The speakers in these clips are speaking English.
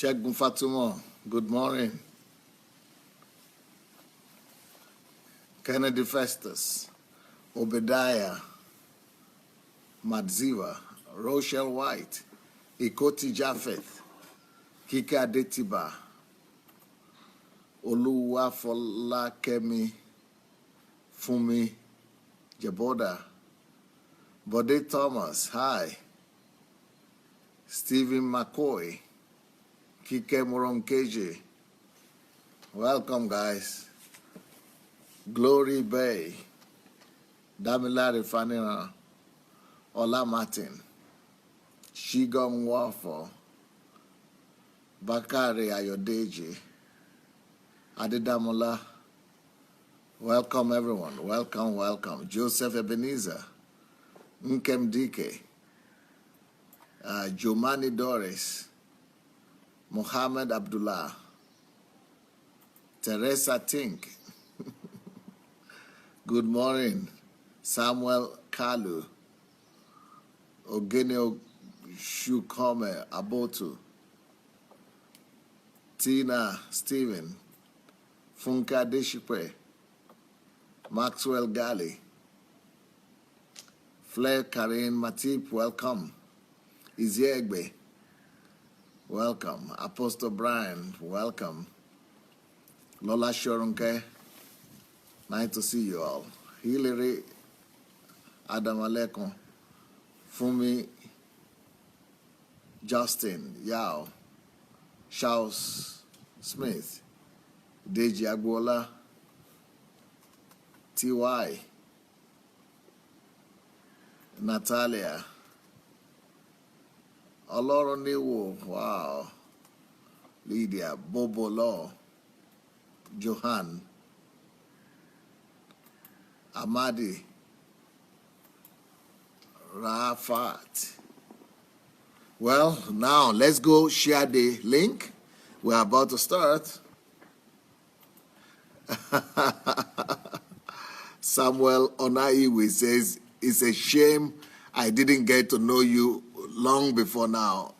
Shegun Fatumo, good morning. Kennedy Festus, Obadiah, Madziva, Rochelle White, Ikoti Japheth, Kika Adetiba, Oluwafolakemi, Fumi, Jaboda, Bode Thomas, hi, Stephen McCoy, Kike Moronkeji, welcome guys. Glory Bay, Damilare Fanina, Ola Martin, Shigong Wafo, Bakari Ayodeji, Adedamola, welcome everyone, welcome. Joseph Ebenezer, Nkem Dike, Jomani Doris, Mohammed Abdullah, Teresa Tink, good morning, Samuel Kalu, Ogene Shukome Abotu, Tina Stephen, Funka Deshipe, Maxwell Gali, Flair Karin Matip, welcome. Iziegbe, welcome. Apostle Brian, welcome. Lola Shorunke, nice to see you all. Hilary Adamalekon, Fumi, Justin, Yao, Charles Smith, Deji Agbola, T.Y., Natalia, Oloroniwo, wow, Lydia, Bobolo, Johan, Amadi, Rafat. Well, now let's go share the link. We're about to start. Samuel Onaiwe says, it's a shame I didn't get to know you long before now.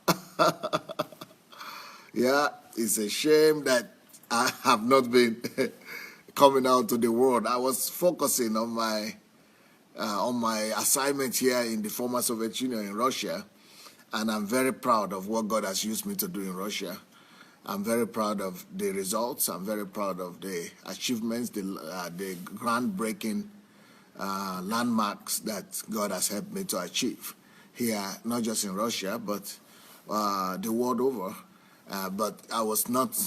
Yeah, it's a shame that I have not been coming out to the world. I was focusing on my assignment here in the former Soviet Union in Russia, and I'm very proud of what God has used me to do in Russia. I'm very proud of the results. I'm very proud of the achievements, the groundbreaking landmarks that God has helped me to achieve here, not just in Russia, but the world over. But I was not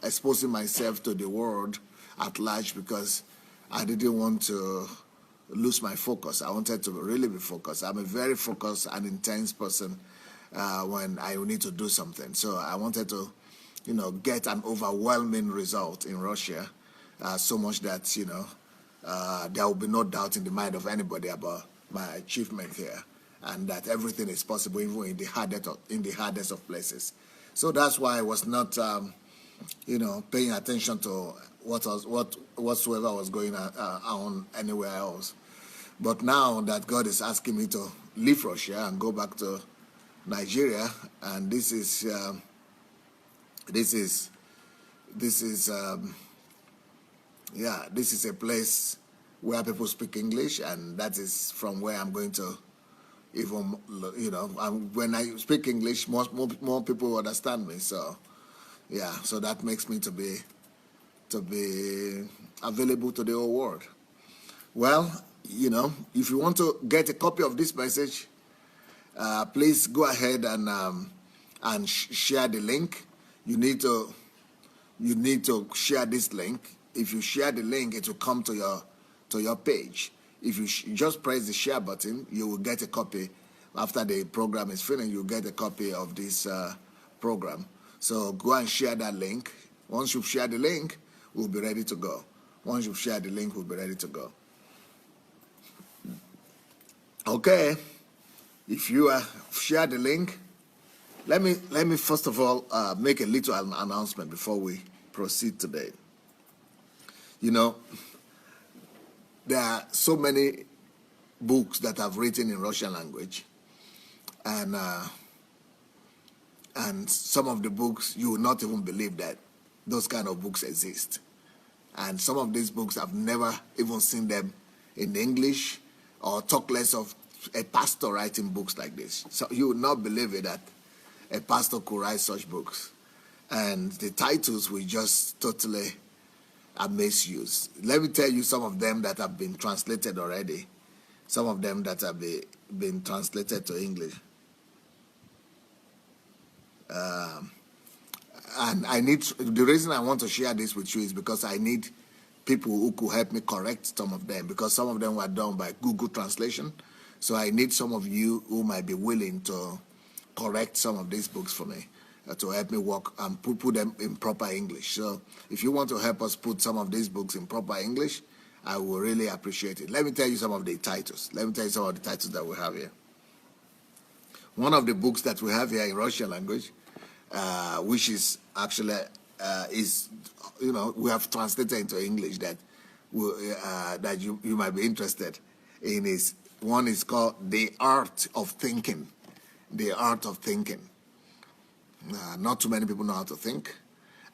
exposing myself to the world at large because I didn't want to lose my focus. I wanted to really be focused. I'm a very focused and intense person when I need to do something. So I wanted to, get an overwhelming result in Russia, so much that, there will be no doubt in the mind of anybody about my achievement here, and that everything is possible even in the hardest of places. So that's why I was not, paying attention to whatsoever was going on anywhere else. But now that God is asking me to leave Russia and go back to Nigeria, and this is a place where people speak English, and that is from where I'm going to even, when I speak English, more people understand me. So, yeah, so that makes me to be available to the whole world. Well, if you want to get a copy of this message, please go ahead and share the link. You need to share this link. If you share the link, it will come to your page. If you just press the share button, you will get a copy. After the program is finished, you'll get a copy of this program. So go and share that link. Once you've shared the link, we'll be ready to go. Once you've shared the link, we'll be ready to go. Okay. If you share the link, let me first of all make a little announcement before we proceed today. There are so many books that I've written in Russian language, and And some of the books, you will not even believe that those kind of books exist. And some of these books, I've never even seen them in English, or talk less of a pastor writing books like this. So you would not believe it that a pastor could write such books. And the titles will just totally amaze you. Let me tell you some of them that have been translated already. Some of them that have been translated to English. And the reason I want to share this with you is because I need people who could help me correct some of them, because some of them were done by Google Translation. So I need some of you who might be willing to correct some of these books for me, to help me work and put them in proper English. So if you want to help us put some of these books in proper English, I will really appreciate it. Let me tell you some of the titles. Let me tell you some of the titles that we have here. One of the books that we have here in Russian language, which is actually we have translated into English that you might be interested in, is one is called The Art of Thinking. The Art of Thinking. Not too many people know how to think,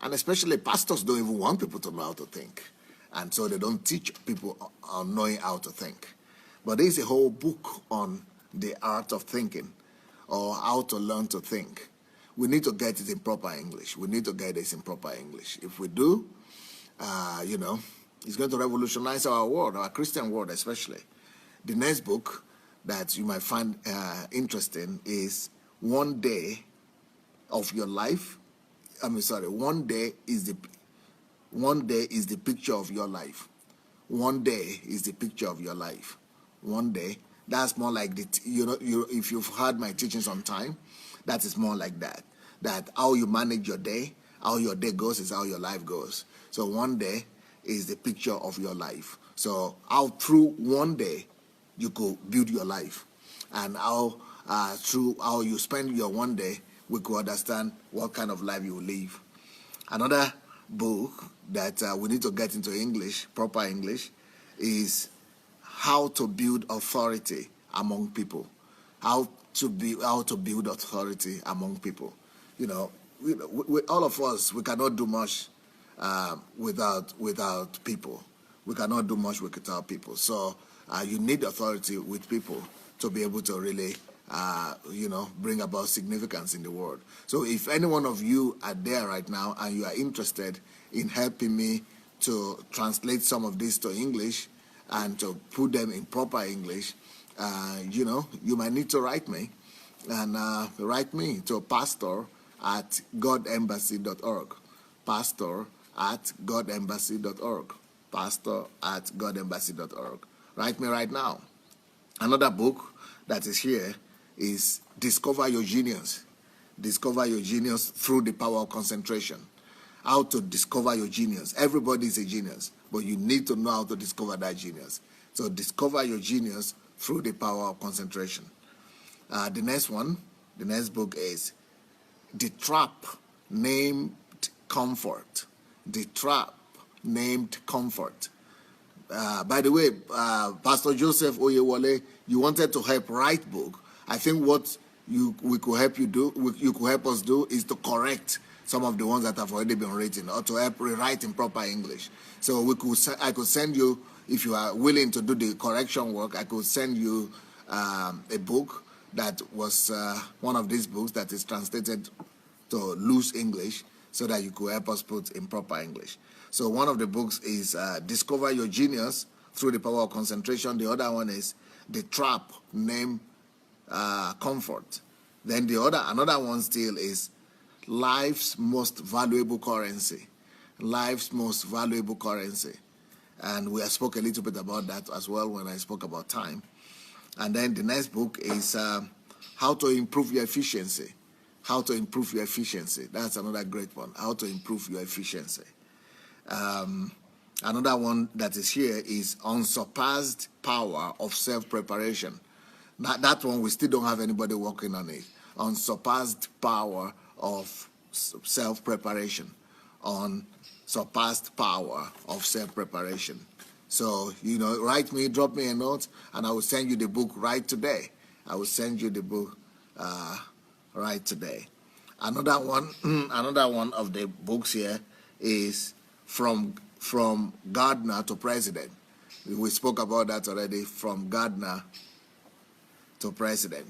and especially pastors don't even want people to know how to think, and so they don't teach people on knowing how to think. But there's a whole book on the art of thinking, or how to learn to think. We need to get it in proper English. We need to get this in proper English. If we do, it's going to revolutionize our world, our Christian world especially. The next book that you might find interesting is One Day of Your Life. One day is the picture of your life. One day is the picture of your life. One day. That's more like if you've heard my teachings on time, that is more like that. That how you manage your day, how your day goes is how your life goes. So one day is the picture of your life. So how through one day you could build your life, and how through how you spend your one day, we could understand what kind of life you will live. Another book that we need to get into English, proper English, is How to Build Authority Among People. How to build authority among people. We, all of us, we cannot do much without people. We cannot do much without people. So you need authority with people to be able to really, bring about significance in the world. So if any one of you are there right now and you are interested in helping me to translate some of this to English and to put them in proper English, you might need to write me, and write me to pastor@godembassy.org. pastor@godembassy.org. pastor@godembassy.org. Write me right now. Another book that is here is Discover Your Genius. Discover Your Genius Through the Power of Concentration. How to discover your genius. Everybody is a genius, but you need to know how to discover that genius. So discover your genius through the power of concentration. The next book is The Trap Named Comfort. The Trap Named Comfort. By the way, Pastor Joseph Oyewole, you wanted to help write book. I think what we could help you do, you could help us do, is to correct some of the ones that have already been written, or to help rewrite in proper English. So I could send you, if you are willing to do the correction work, I could send you a book that was one of these books that is translated to loose English, so that you could help us put in proper English. So one of the books is Discover Your Genius Through the Power of Concentration. The other one is The Trap Named Comfort. Then another one still is Life's Most Valuable Currency. Life's Most Valuable Currency. And we have spoke a little bit about that as well when I spoke about time. And then the next book is How to Improve Your Efficiency. How to Improve Your Efficiency. That's another great one. How to Improve Your Efficiency. Another one that is here is Unsurpassed Power of Self-Preparation. That one, we still don't have anybody working on it. Unsurpassed Power of Self-Preparation. Unsurpassed Power of Self-Preparation. So, write me, drop me a note, and I will send you the book right today. I will send you the book right today. Another one, another one of the books here is from gardener to president. We spoke about that already. From gardener to president.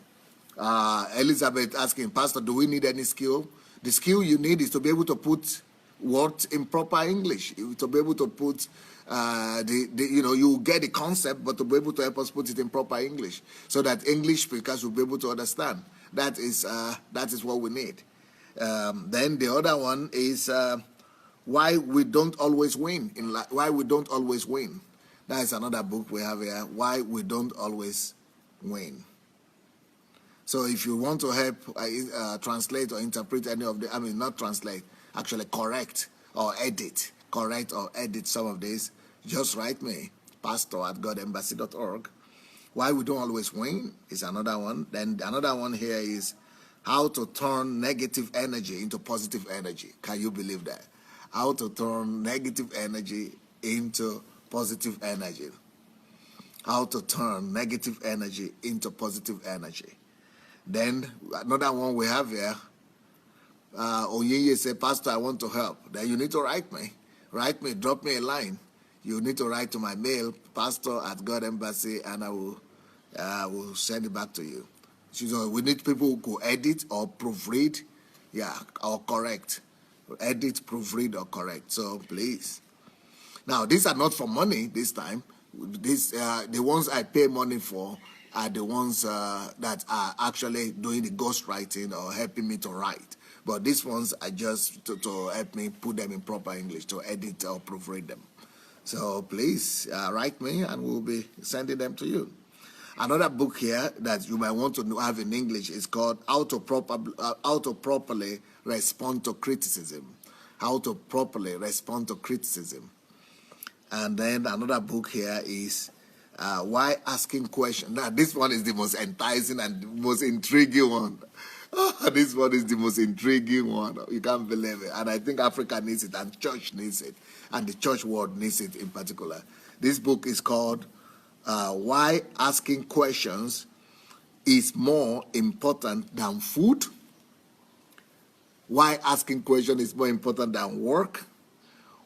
Elizabeth asking, Pastor, do we need any skill? The skill you need is to be able to put words in proper English, to be able to put you get the concept, but to be able to help us put it in proper English, so that English speakers will be able to understand. That is what we need. Then the other one is why we don't always win in life. Why we don't always win. That is another book we have here. Why we don't always win. So if you want to help translate or interpret any of the, not translate, actually correct or edit some of this, just write me, pastor@godembassy.org. Why we don't always win is another one. Then another one here is how to turn negative energy into positive energy. Can you believe that? How to turn negative energy into positive energy. How to turn negative energy into positive energy. Then another one we have here, Onyinye said, Pastor, I want to help. Then you need to write me. Drop me a line. You need to write to my mail, pastor@godembassy, and I will send it back to you. So we need people who could edit or proofread, or correct. Edit, proofread, or correct. So please. Now, these are not for money this time. The ones I pay money for are the ones that are actually doing the ghostwriting or helping me to write. But these ones are just to help me put them in proper English, to edit or proofread them. So please write me and we'll be sending them to you. Another book here that you might want to have in English is called How to Properly Respond to Criticism. How to Properly Respond to Criticism. And then another book here is Why Asking Questions. Now, this one is the most enticing and the most intriguing one. This one is the most intriguing one. You can't believe it. And I think Africa needs it, and church needs it, and the church world needs it in particular. This book is called Why Asking Questions is More Important Than Food. Why Asking Questions is More Important Than Work.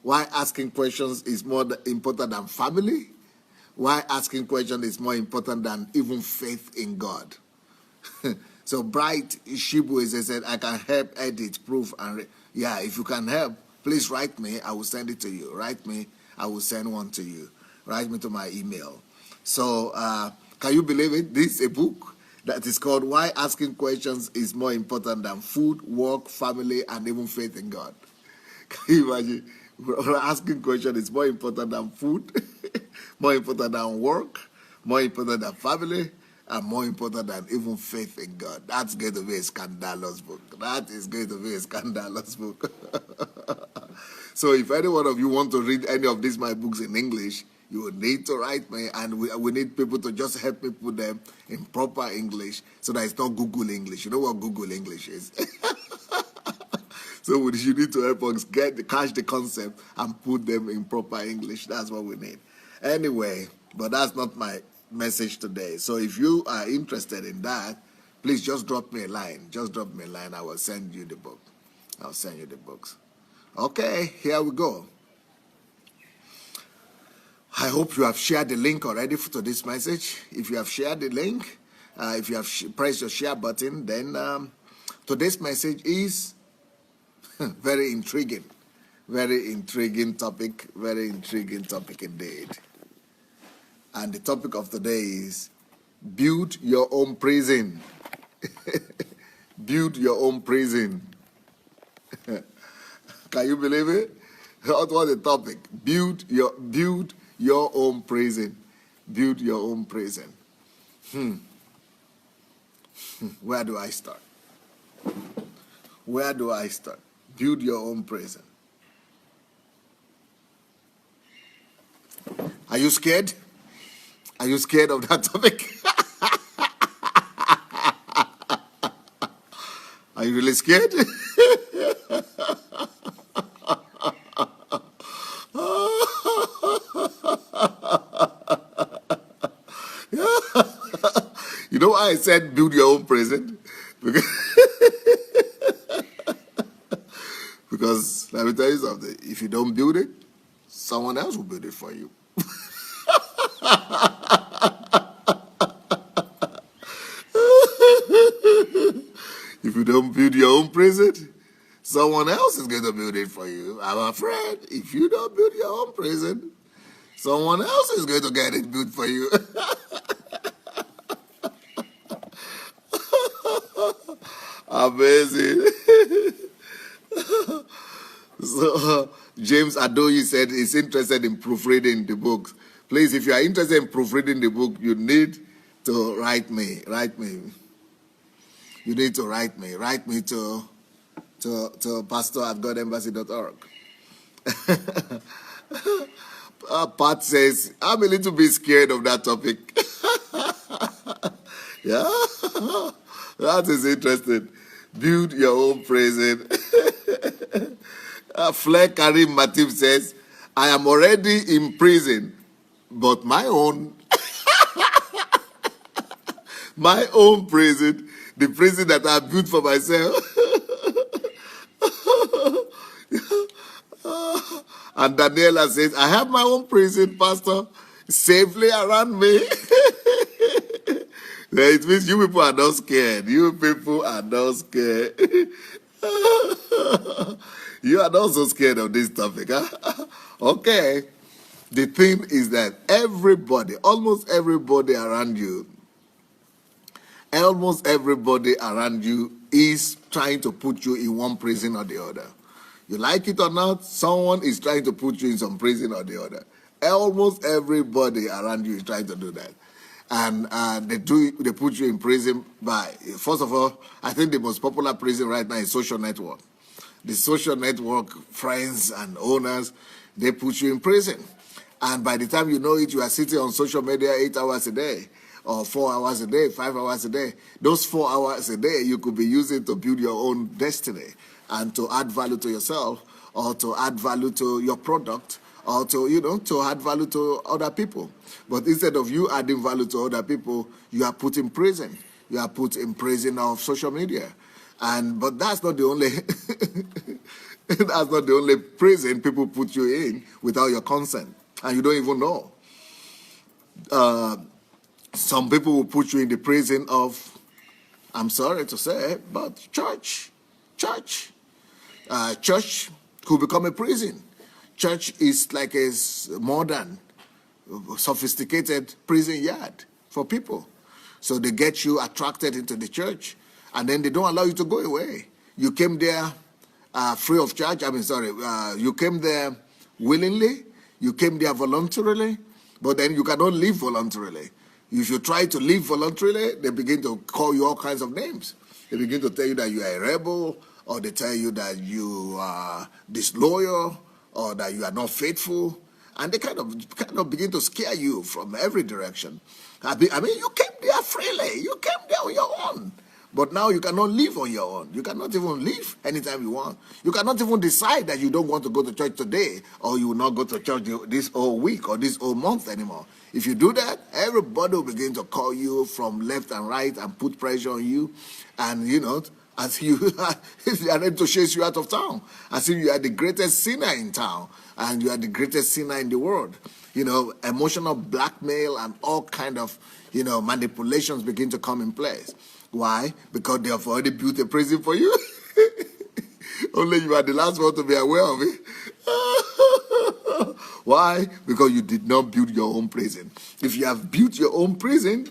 Why asking questions is more important than family. Why asking questions is more important than even faith in God. So Bright Shibu said, I can help edit, proof, and if you can help, please write me. I will send it to you. Write me. I will send one to you. Write me to my email. So can you believe it? This is a book that is called Why Asking Questions is More Important Than Food, Work, Family, and even Faith in God. Can you imagine? Asking questions is more important than food, more important than work, more important than family, and more important than even faith in God. That's going to be a scandalous book. That is going to be a scandalous book. So if any one of you want to read any of these my books in English, you will need to write me, and we need people to just help me put them in proper English so that it's not Google English. You know what Google English is? So you need to help us catch the concept and put them in proper English. That's what we need. Anyway, but that's not my message today. So if you are interested in that, please just drop me a line. Just drop me a line. I will send you the book. I'll send you the books. Okay, here we go. I hope you have shared the link already to this message. If you have shared the link, if you have pressed your share button, then today's message is very intriguing topic indeed. And the topic of today is build your own prison. Build your own prison. Can you believe it? What was the topic? Build your own prison. Build your own prison. Where do I start? Where do I start? Build your own prison. Are you scared? Are you scared of that topic? Are you really scared? You know why I said build your own prison? Because Let me tell you something. If you don't build it, someone else will build it for you. If you don't build your own prison, someone else is going to build it for you. I'm afraid if you don't build your own prison, someone else is going to get it built for you. Amazing. So, James Adoyi said he's interested in proofreading the books. Please, if you are interested in proofreading the book, you need to write me. Write me. You need to write me. Write me to pastor@godembassy.org. Pat says, I'm a little bit scared of that topic. Yeah, that is interesting. Build your own prison. Flair Karim Matip says, I am already in prison, but my own prison, the prison that I built for myself. And Daniela says, I have my own prison, Pastor, safely around me. It means you people are not scared. You people are not scared. You are not so scared of this topic, huh? Okay. The thing is that everybody, almost everybody around you is trying to put you in one prison or the other. You like it or not, someone is trying to put you in some prison or the other. Almost everybody around you is trying to do that. And they put you in prison by, first of all, I think the most popular prison right now is social network. The social network friends and owners, they put you in prison. And by the time you know it, you are sitting on social media 8 hours a day, or 4 hours a day, 5 hours a day. Those 4 hours a day you could be using to build your own destiny and to add value to yourself, or to add value to your product, or to add value to other people. But instead of you adding value to other people, you are put in prison. You are put in prison of social media. But that's not the only that's not the only prison people put you in without your consent, and you don't even know. Some people will put you in the prison of, I'm sorry to say, but church. Church could become a prison. Church is like a modern, sophisticated prison yard for people. So they get you attracted into the church, and then they don't allow you to go away. You came there free of charge. You came there willingly. You came there voluntarily, but then you cannot leave voluntarily. If you try to leave voluntarily, they begin to call you all kinds of names. They begin to tell you that you are a rebel, or they tell you that you are disloyal, or that you are not faithful, and they kind of begin to scare you from every direction. I mean, you came there freely. You came there on your own. But now you cannot live on your own. You cannot even leave anytime you want. You cannot even decide that you don't want to go to church today, or you will not go to church this whole week or this whole month anymore. If you do that, everybody will begin to call you from left and right and put pressure on you. And, as you are ready to chase you out of town, as if you are the greatest sinner in town and you are the greatest sinner in the world. Emotional blackmail and all kind of, manipulations begin to come in place. Why? Because they have already built a prison for you. Only you are the last one to be aware of it. Why? Because you did not build your own prison. If you have built your own prison,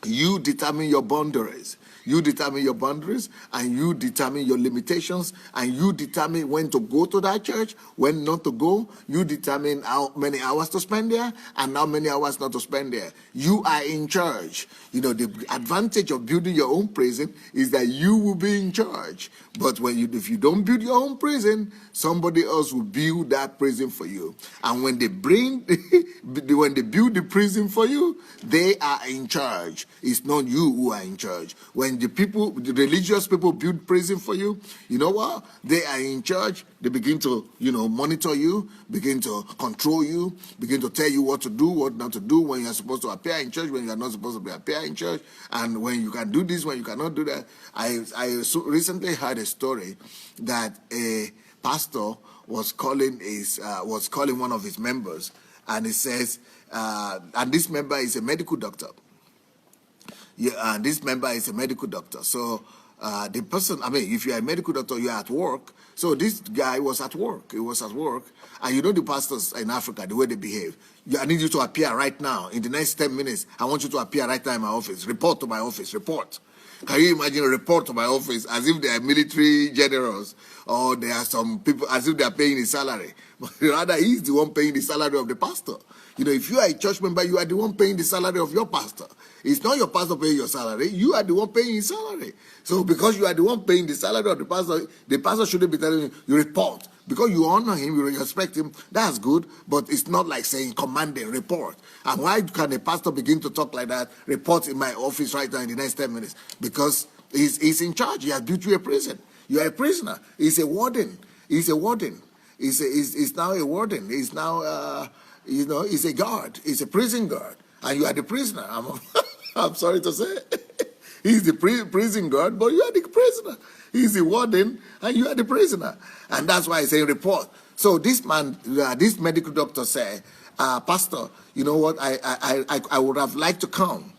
you determine your boundaries. You determine your boundaries, and you determine your limitations, and you determine when to go to that church, when not to go. You determine how many hours to spend there and how many hours not to spend there. You are in charge. The advantage of building your own prison is that you will be in charge. But if you don't build your own prison, somebody else will build that prison for you. And when they build the prison for you, they are in charge. It's not you who are in charge. When the religious people build prison for you, you know what? They are in charge. They begin to, monitor you, begin to control you, begin to tell you what to do, what not to do, when you're supposed to appear in church, when you're not supposed to appear in church, and when you can do this, when you cannot do that. I recently heard a story that a pastor was calling one of his members, and he says, and this member is a medical doctor. Yeah, and this member is a medical doctor. So the person, I mean, if you're a medical doctor, you're at work. So this guy was at work. He was at work. And you know the pastors in Africa, the way they behave. I need you to appear right now. In the next 10 minutes, I want you to appear right now in my office. Report to my office. Report. Can you imagine a report to my office as if they are military generals or there are some people as if they are paying his salary? But rather, he's the one paying the salary of the pastor. You know, if you are a church member, you are the one paying the salary of your pastor. It's not your pastor paying your salary. You are the one paying his salary. So because you are the one paying the salary of the pastor shouldn't be telling you report. Because you honor him, you respect him, that's good, but it's not like saying commanding, report. And why can a pastor begin to talk like that, report in my office right now in the next 10 minutes? Because he's in charge. He has built you a prison. You are a prisoner. He's a warden. He's a warden. He's now a warden. He's now, he's a guard. He's a prison guard. And you are the prisoner. I'm sorry to say. He's the prison guard, but you are the prisoner. He's the warden, and you are the prisoner. And that's why I say report. So this man, this medical doctor said, Pastor, you know what, I would have liked to come.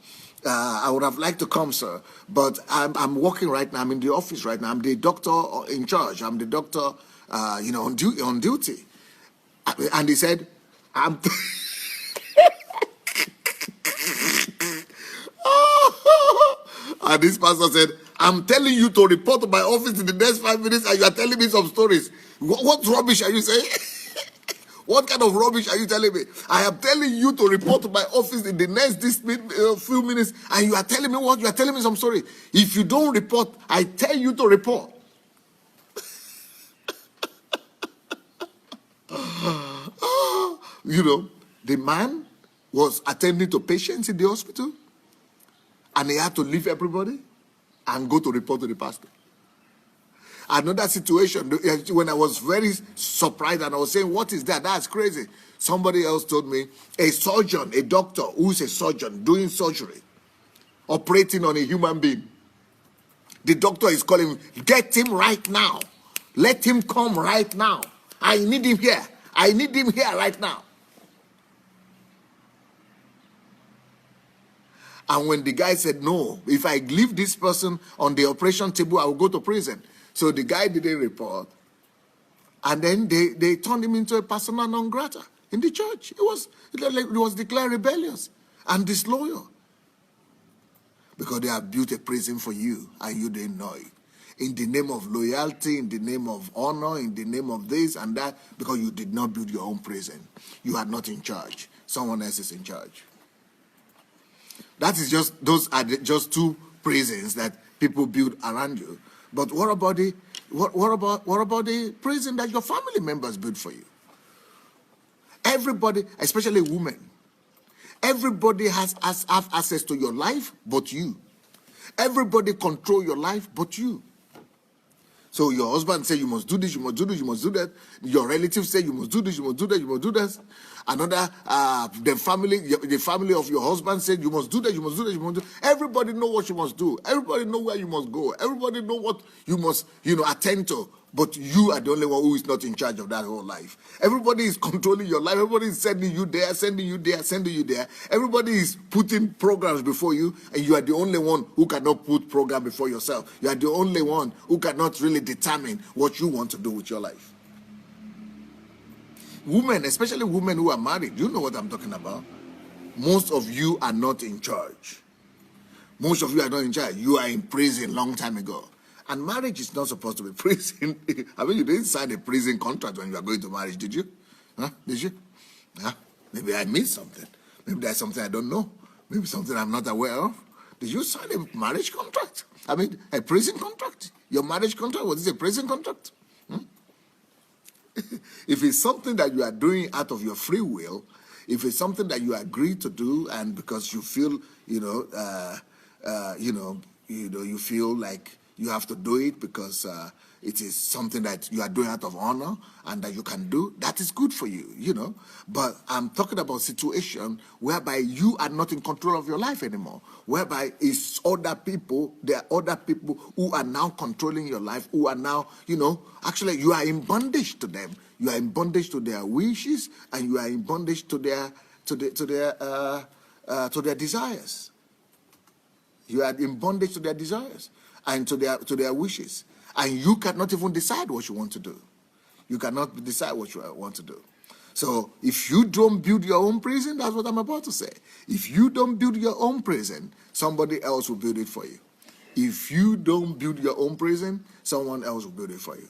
I would have liked to come, sir, but I'm working right now. I'm in the office right now. I'm the doctor in charge. I'm the doctor, on duty. And he said, I'm... And this pastor said, I'm telling you to report to my office in the next 5 minutes, and you are telling me some stories. What rubbish are you saying? What kind of rubbish are you telling me? I am telling you to report to my office in the next few minutes, and you are telling me what? You are telling me some story. If you don't report, I tell you to report. The man was attending to patients in the hospital, and he had to leave everybody and go to report to the pastor. Another situation, when I was very surprised and I was saying, what is that? That's crazy. Somebody else told me, a surgeon, a doctor who's a surgeon doing surgery, operating on a human being. The doctor is calling him, get him right now. Let him come right now. I need him here. I need him here right now. And when the guy said, no, if I leave this person on the operation table, I will go to prison. So the guy didn't report. And then they turned him into a persona non grata in the church. It was declared rebellious and disloyal. Because they have built a prison for you and you didn't know it. In the name of loyalty, in the name of honor, in the name of this and that, because you did not build your own prison. You are not in charge. Someone else is in charge. Those are just two prisons that people build around you. But what about the prison that your family members built for you? Everybody, especially women, everybody has access to your life but you. Everybody control your life but you. So your husband say you must do this, you must do this, you must do that. Your relatives say you must do this, you must do that, you must do that. Another, the family of your husband said you must do that, you must do that, you must do. Everybody know what you must do. Everybody know where you must go. Everybody know what you must, attend to. But you are the only one who is not in charge of that whole life. Everybody is controlling your life. Everybody is sending you there, sending you there, sending you there. Everybody is putting programs before you, and you are the only one who cannot put program before yourself. You are the only one who cannot really determine what you want to do with your life. Women, especially women who are married, you know what I'm talking about. Most of you are not in charge. Most of you are not in charge. You are in prison long time ago. And marriage is not supposed to be prison. I mean, you didn't sign a prison contract when you are going to marriage, did you? Huh? Did you? Huh? Maybe I missed something. Maybe there's something I don't know. Maybe something I'm not aware of. Did you sign a marriage contract? I mean, a prison contract? Your marriage contract, was this a prison contract? If it's something that you are doing out of your free will, if it's something that you agree to do and because you feel, you feel like you have to do it because it is something that you are doing out of honor and that you can do, that is good for you, But I'm talking about a situation whereby you are not in control of your life anymore, whereby it's other people, there are other people who are now controlling your life, who are now, actually you are in bondage to them. You are in bondage to their wishes, and you are in bondage to their desires. You are in bondage to their desires and to their wishes, and you cannot even decide what you want to do. You cannot decide what you want to do. So if you don't build your own prison, that's what I'm about to say. If you don't build your own prison, somebody else will build it for you. If you don't build your own prison, someone else will build it for you.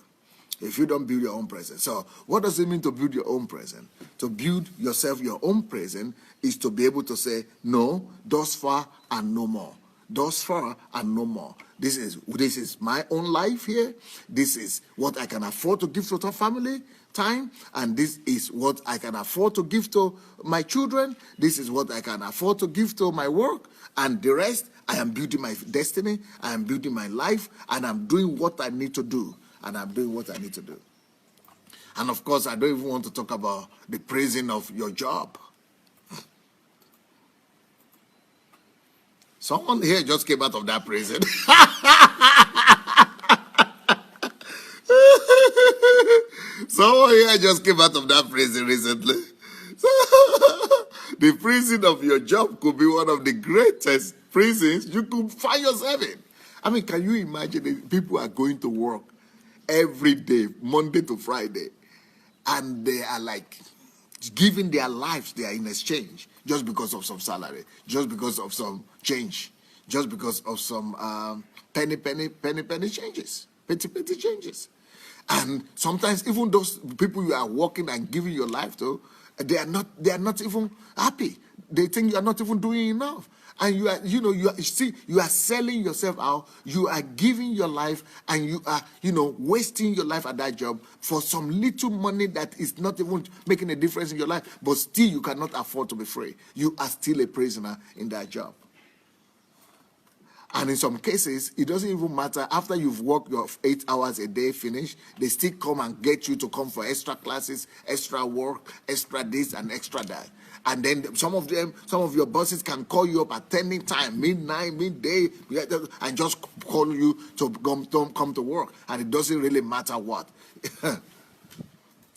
If you don't build your own prison. So what does it mean to build your own prison? To build yourself your own prison is to be able to say, no, thus far and no more. Thus far and no more. This is my own life here. This is what I can afford to give to the family time, and this is what I can afford to give to my children. This is what I can afford to give to my work, and the rest, I am building my destiny, I am building my life, and I'm doing what I need to do, and I'm doing what I need to do. And of course, I don't even want to talk about the praising of your job. Someone here just came out of that prison. Someone here just came out of that prison recently. The prison of your job could be one of the greatest prisons you could find yourself in. I mean, can you imagine that people are going to work every day, Monday to Friday, and they are like giving their lives there in exchange just because of some salary, just because of some change, just because of some penny changes, petty changes. And sometimes even those people you are working and giving your life to, they are not even happy. They think you are not even doing enough. And you are selling yourself out. You are giving your life, and you are, wasting your life at that job for some little money that is not even making a difference in your life. But still, you cannot afford to be free. You are still a prisoner in that job. And in some cases, it doesn't even matter. After you've worked your 8 hours a day finish, they still come and get you to come for extra classes, extra work, extra this and extra that. And then some of your bosses can call you up at any time, midnight, midday, and just call you to come to work. And it doesn't really matter what.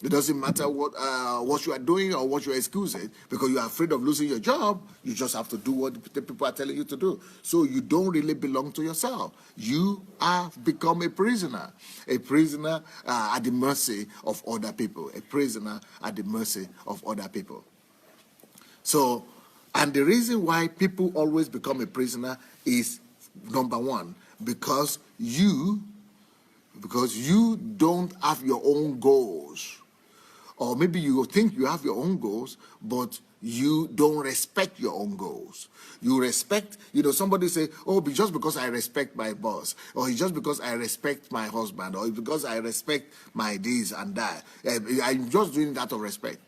It doesn't matter what you are doing or what your excuse is, because you are afraid of losing your job. You just have to do what the people are telling you to do. So you don't really belong to yourself. You have become a prisoner at the mercy of other people, a prisoner at the mercy of other people. So, and the reason why people always become a prisoner is, number one, because you don't have your own goals. Or maybe you think you have your own goals, but you don't respect your own goals. You respect, somebody say, oh, just because I respect my boss, or just because I respect my husband, or because I respect my this and that. I'm just doing that of respect.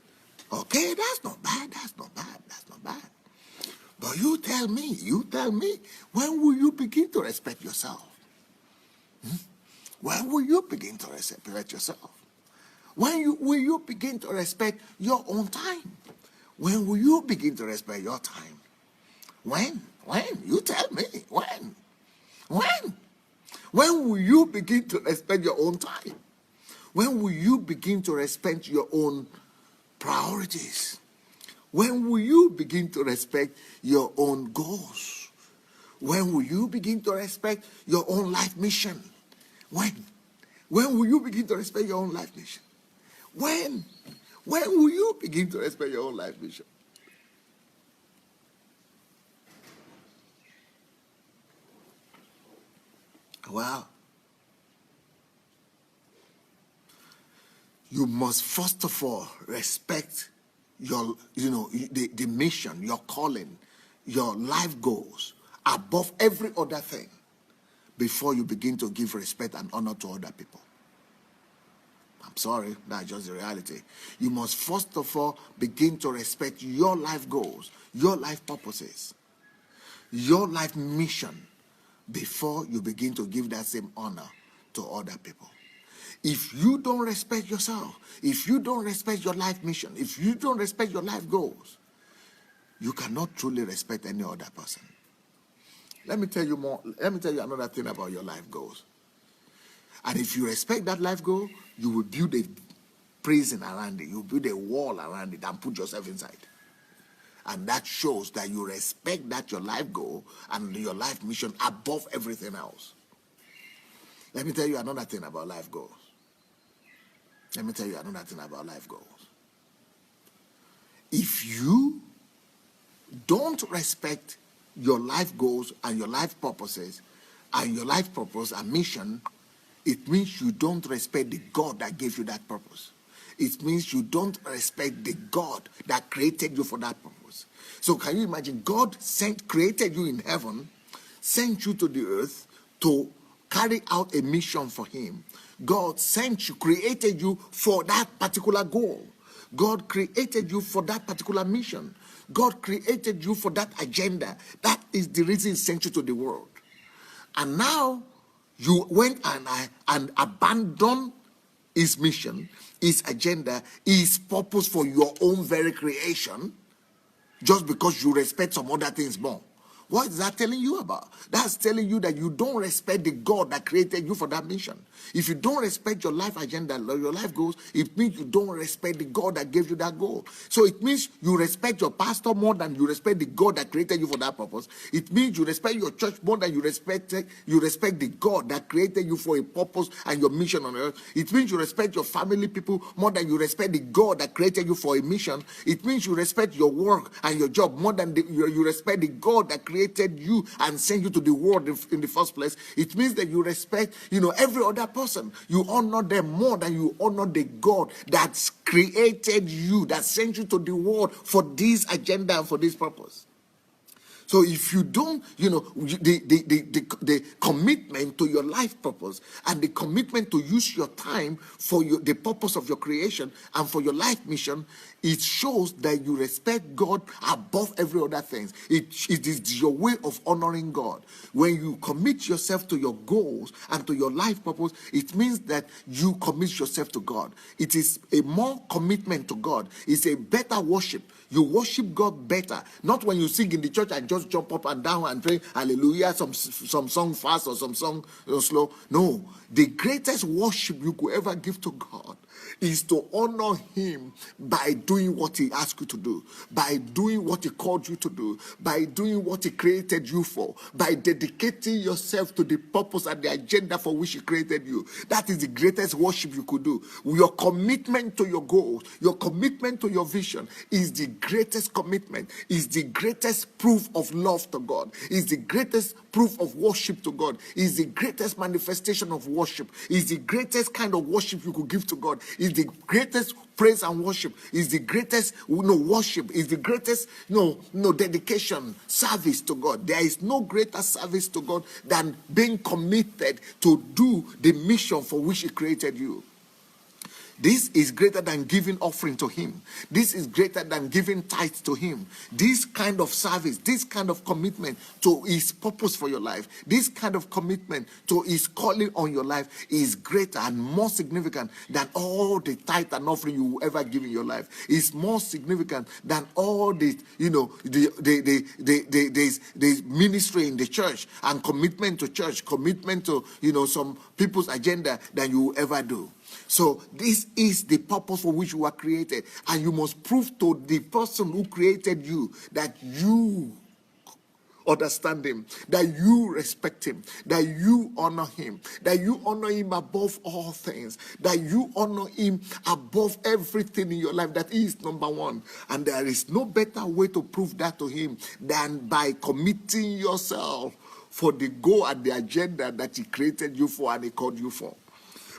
Okay, that's not bad. But you tell me, when will you begin to respect yourself? When will you begin to respect yourself? When will you begin to respect your own time? When will you begin to respect your time? When? You tell me. When? When will you begin to respect your own time? When will you begin to respect your own priorities? When will you begin to respect your own goals? When will you begin to respect your own life mission? When will you begin to respect your own life mission? When will you begin to respect your own life mission? Well, you must first of all respect your, the mission, your calling, your life goals above every other thing before you begin to give respect and honor to other people. I'm sorry, that's just the reality. You must first of all begin to respect your life goals, your life purposes, your life mission before you begin to give that same honor to other people. If you don't respect yourself, if you don't respect your life mission, if you don't respect your life goals, you cannot truly respect any other person. Let me tell you another thing about your life goals. And if you respect that life goal, you will build prison around it. You build a wall around it and put yourself inside. And that shows that you respect that your life goal and your life mission above everything else. Let me tell you another thing about life goals. Let me tell you another thing about life goals. If you don't respect your life goals and your life purposes and your life purpose and mission, it means you don't respect the God that gave you that purpose. It means you don't respect the God that created you for that purpose. So can you imagine God created you in heaven, sent you to the earth to carry out a mission for him. God sent you, created you for that particular goal. God created you for that particular mission. God created you for that agenda. That is the reason he sent you to the world. And now you went and abandoned his mission, his agenda, his purpose for your own very creation, just because you respect some other things more. What is that telling you about? That's telling you that you don't respect the God that created you for that mission. If you don't respect your life agenda, your life goals, it means you don't respect the God that gave you that goal. So it means you respect your pastor more than you respect the God that created you for that purpose. It means you respect your church more than you respect the God that created you for a purpose and your mission on earth. It means you respect your family people more than you respect the God that created you for a mission. It means you respect your work and your job more than you respect the God that created you and sent you to the world in the first place. It means that you respect, every other person. You honor them more than you honor the God that's created you, that sent you to the world for this agenda and for this purpose. So if you don't, the commitment to your life purpose and the commitment to use your time for the purpose of your creation and for your life mission, it shows that you respect God above every other thing. It is your way of honoring God. When you commit yourself to your goals and to your life purpose, it means that you commit yourself to God. It is a more commitment to God. It's a better worship. You worship God better. Not when you sing in the church and just jump up and down and pray hallelujah, some song fast or some song slow. No, the greatest worship you could ever give to God is to honor him by doing what he asked you to do, by doing what he called you to do, by doing what he created you for, by dedicating yourself to the purpose and the agenda for which he created you. That is the greatest worship you could do. Your commitment to your goals, your commitment to your vision is the greatest commitment, is the greatest proof of love to God, is the greatest proof of worship to God, is the greatest manifestation of worship, is the greatest kind of worship you could give to God, is the greatest praise and worship, is the greatest worship, is the greatest dedication, service to God. There is no greater service to God than being committed to do the mission for which he created you. This is greater than giving offering to him. This is greater than giving tithes to him. This kind of service, this kind of commitment to his purpose for your life, this kind of commitment to his calling on your life is greater and more significant than all the tithe and offering you will ever give in your life. It's more significant than all the ministry in the church and commitment to church, commitment to some people's agenda than you will ever do. So this is the purpose for which you were created, and you must prove to the person who created you that you understand him, that you respect him, that you honor him above all things, that you honor him above everything in your life, that he is number one. And there is no better way to prove that to him than by committing yourself for the goal and the agenda that he created you for and he called you for.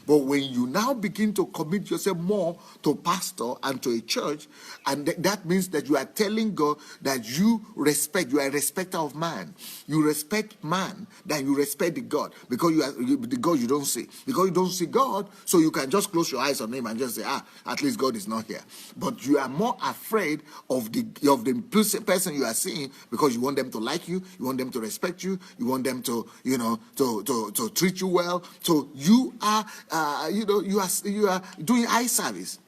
But when you now begin to commit yourself more to pastor and to a church, and that means that you are telling God that you are a respecter of man. You respect man than you respect the God, because the God you don't see. Because you don't see God, so you can just close your eyes on him and just say, at least God is not here. But you are more afraid of the person you are seeing, because you want them to like you, you want them to respect you, you want them to to treat you well. So you are you are doing eye service.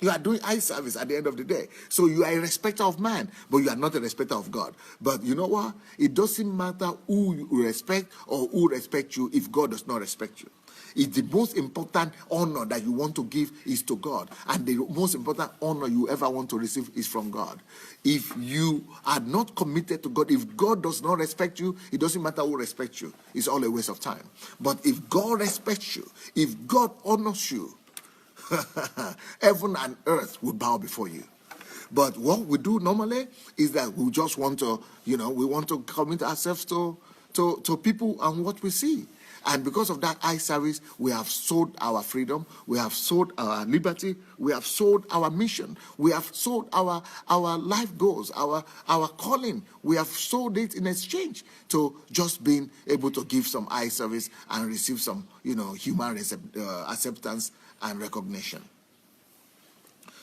You are doing eye service at the end of the day. So you are a respecter of man, but you are not a respecter of God. But you know what? It doesn't matter who you respect or who respects you if God does not respect you. It's the most important honor that you want to give is to God. And the most important honor you ever want to receive is from God. If you are not committed to God, if God does not respect you, it doesn't matter who respects you. It's all a waste of time. But if God respects you, if God honors you, heaven and earth will bow before you. But what we do normally is that we just want to, we want to commit ourselves to people and what we see. And because of that eye service, we have sold our freedom, we have sold our liberty, we have sold our mission, we have sold our life goals, our calling. We have sold it in exchange to just being able to give some eye service and receive some, human acceptance and recognition.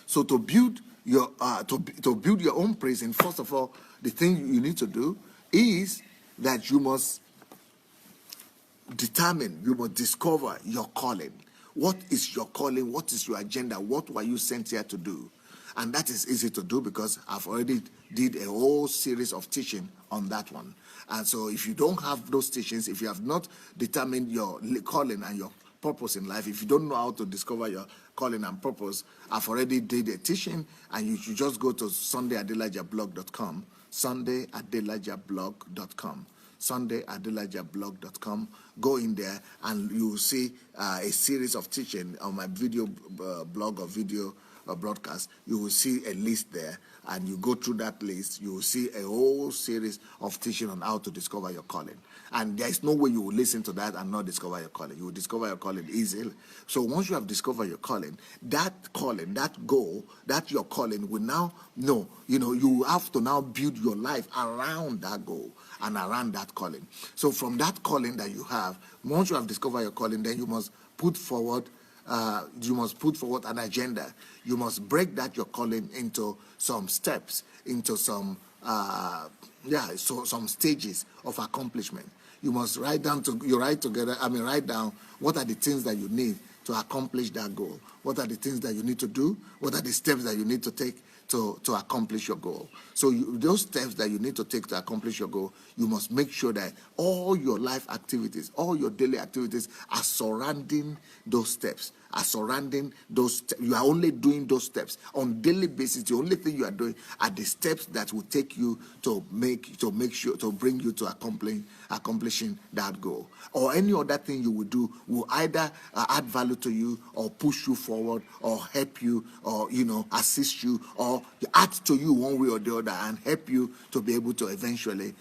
So to build your to build your own prison, first of all, the thing you need to do is that you must determine, you must discover your calling. What is your calling? What is your agenda? What were you sent here to do? And that is easy to do because I've already did a whole series of teaching on that one. And so if you don't have those teachings, if you have not determined your calling and your purpose in life, if you don't know how to discover your calling and purpose, I've already did a teaching, and you should just go to sundayadelajablog.com, sundayadelajablog.com, sundayadelajablog.com. Go in there and you will see a series of teaching on my video blog or video broadcast. You will see a list there, and you go through that list, you will see a whole series of teaching on how to discover your calling. And there is no way you will listen to that and not discover your calling. You will discover your calling easily. So once you have discovered your calling, that goal, that your calling will now know, you have to now build your life around that goal and around that calling. So from that calling that you have, once you have discovered your calling, then you must put forward an agenda. You must break that your calling into some steps, into some some stages of accomplishment. You must write down what are the things that you need to accomplish that goal. What are the things that you need to do? What are the steps that you need to take to accomplish your goal? So those steps that you need to take to accomplish your goal, you must make sure that all your life activities, all your daily activities are surrounding those steps. You are only doing those steps on daily basis. The only thing you are doing are the steps that will take you to bring you to accomplishing that goal. Or any other thing you will do will either add value to you, or push you forward, or help you, or assist you, or add to you one way or the other and help you to be able to eventually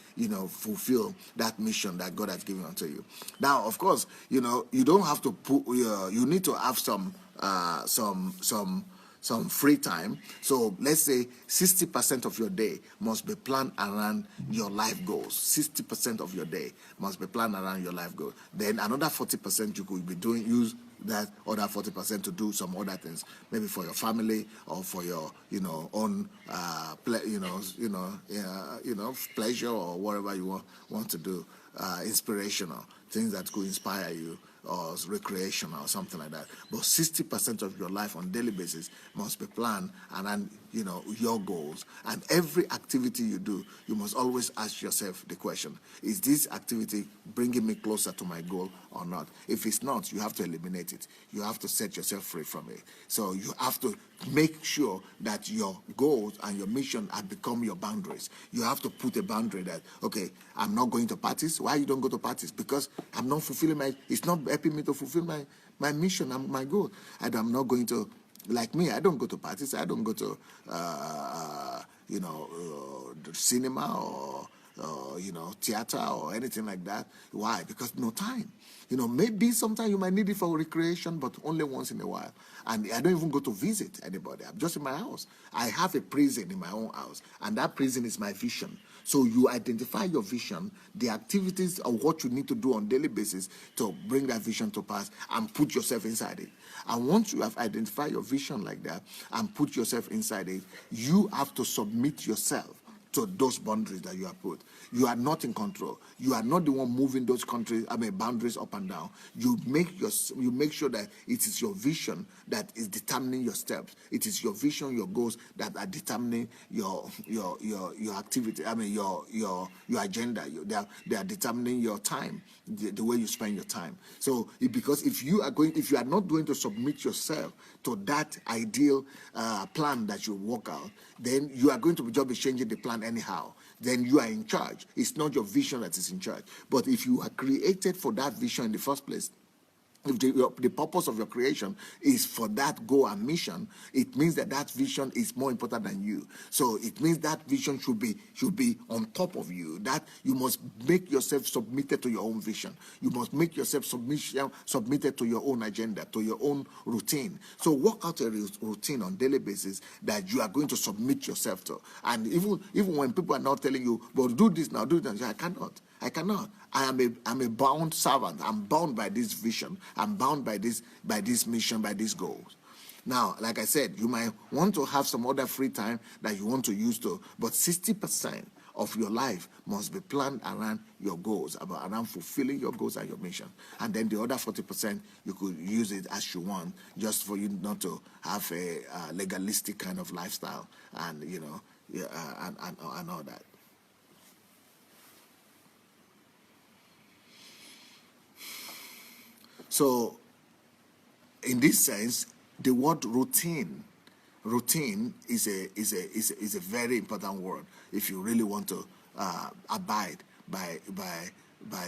fulfill that mission that God has given unto you. Now, of course, you don't have to you need to have some free time. So let's say 60% of your day must be planned around your life goals. 60% of your day must be planned around your life goals. Then another 40% you could be use that other 40% to do some other things, maybe for your family or for your own pleasure, or whatever you want to do, inspirational things that could inspire you, or recreational or something like that. But 60% of your life on daily basis must be planned around your goals. And every activity you do, you must always ask yourself the question, is this activity bringing me closer to my goal or not? If it's not, you have to eliminate it. You have to set yourself free from it. So you have to make sure that your goals and your mission have become your boundaries. You have to put a boundary that, okay, I'm not going to parties. Why you don't go to parties? Because I'm not fulfilling it's not helping me to fulfill my mission and my goal. And I'm not going to, like me, I don't go to parties. I don't go to, the cinema or theater or anything like that. Why? Because no time. Maybe sometimes you might need it for recreation, but only once in a while. And I don't even go to visit anybody. I'm just in my house. I have a prison in my own house, and that prison is my vision. So you identify your vision, the activities of what you need to do on a daily basis to bring that vision to pass, and put yourself inside it. And once you have identified your vision like that and put yourself inside it, you have to submit yourself to those boundaries that you have put. You are not in control. You are not the one moving those boundaries up and down. You make sure that it is your vision that is determining your steps. It is your vision, your goals that are determining your activity. Your agenda. They are determining your time, the way you spend your time. So because if you are not going to submit yourself to that ideal plan that you work out, then you are going to just be changing the plan anyhow. Then you are in charge. It's not your vision that is in charge. But if you are created for that vision in the first place, if the purpose of your creation is for that goal and mission, it means that vision is more important than you. So it means that vision should be on top of you. That you must make yourself submitted to your own vision. You must make yourself submitted to your own agenda, to your own routine. So work out a routine on a daily basis that you are going to submit yourself to. And even when people are not telling you, "But do this now, do that," I cannot. I'm a bound servant. I'm bound by this vision. I'm bound by this mission, by these goals. Now, like I said, you might want to have some other free time that you want to use but 60% of your life must be planned around your goals, around fulfilling your goals and your mission. And then the other 40%, you could use it as you want, just for you not to have a legalistic kind of lifestyle and, and all that. So, in this sense, the word routine is a very important word if you really want to abide by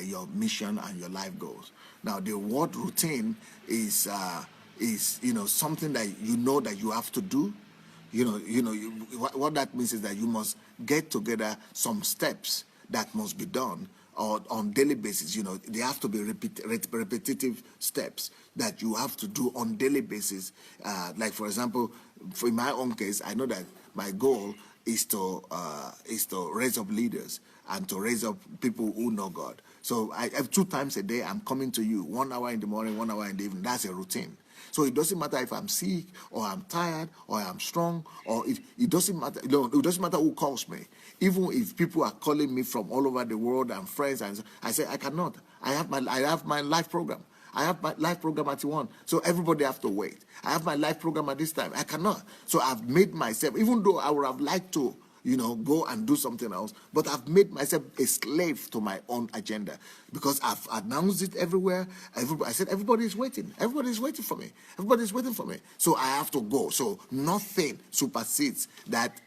your mission and your life goals. Now, the word routine is something that that you have to do. What that means is that you must get together some steps that must be done or on daily basis. They have to be repetitive steps that you have to do on daily basis. Like, for example, in my own case, I know that my goal is to raise up leaders and to raise up people who know God. So I have 2 times a day, I'm coming to you, 1 hour in the morning, 1 hour in the evening. That's a routine. So it doesn't matter if I'm sick or I'm tired or I'm strong, or it doesn't matter. It doesn't matter who calls me. Even if people are calling me from all over the world and friends, and I say I cannot. I have my life program. I have my life program at 1, so everybody have to wait. I have my life program at this time. I cannot. So I've made myself, even though I would have liked to, go and do something else, but I've made myself a slave to my own agenda because I've announced it everywhere. I said, everybody is waiting. Everybody is waiting for me. Everybody is waiting for me. So I have to go. So nothing supersedes that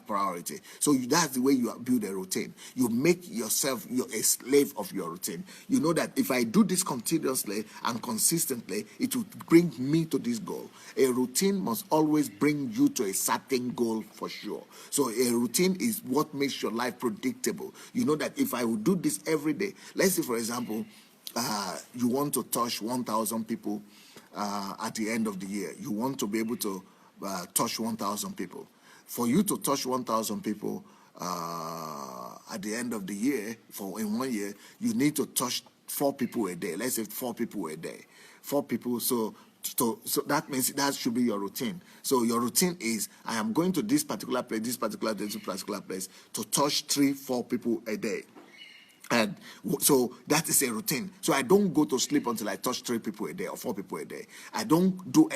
priority. So that's the way you build a routine. You make yourself a slave of your routine. You know that if I do this continuously and consistently, it will bring me to this goal. A routine must always bring you to a certain goal for sure. So a routine is what makes your life predictable. You know that if I will do this every day, let's say, for example, you want to touch 1,000 people at the end of the year. You want to be able to touch 1,000 people. For you to touch 1,000 people at the end of the year, in 1 year, you need to touch 4 people a day. Let's say 4 people a day. 4 people, so that means that should be your routine. So your routine is, I am going to this particular place, this particular place to touch 3-4 people a day. And so that is a routine. So I don't go to sleep until I touch 3 people a day or 4 people a day. I cannot do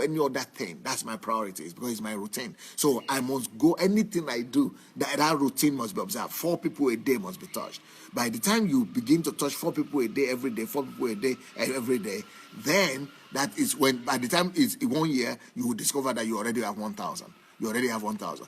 any other thing. That's my priority. It's because it's my routine. So I must go, anything I do, that routine must be observed. 4 people a day must be touched. By the time you begin to touch 4 people a day every day, 4 people a day every day, then that is when, by the time it's 1 year, you will discover that you already have 1,000. You already have 1,000.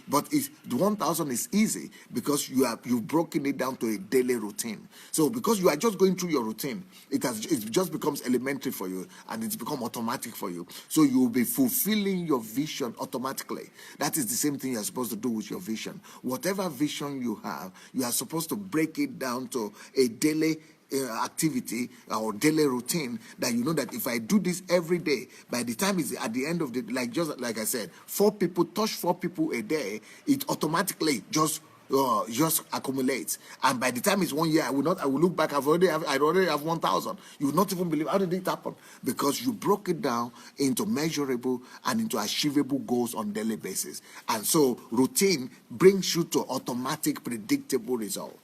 But the 1,000 is easy because you've broken it down to a daily routine. So because you are just going through your routine, it just becomes elementary for you and it's become automatic for you. So you will be fulfilling your vision automatically. That is the same thing you're supposed to do with your vision. Whatever vision you have, you are supposed to break it down to a daily activity or daily routine that you know that if I do this every day, by the time it's at the end of the, like I said, 4 people touch 4 people a day, it automatically just just accumulates. And by the time it's 1 year, I will look back, I already have 1,000. You will not even believe, how did it happen? Because you broke it down into measurable and into achievable goals on daily basis. And so routine brings you to automatic, predictable result.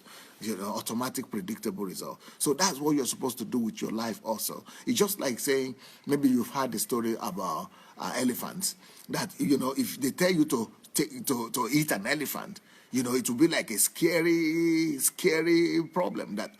Automatic, predictable result. So that's what you're supposed to do with your life also. It's just like saying, maybe you've heard the story about elephants, that, if they tell you to eat an elephant, it will be like a scary problem that,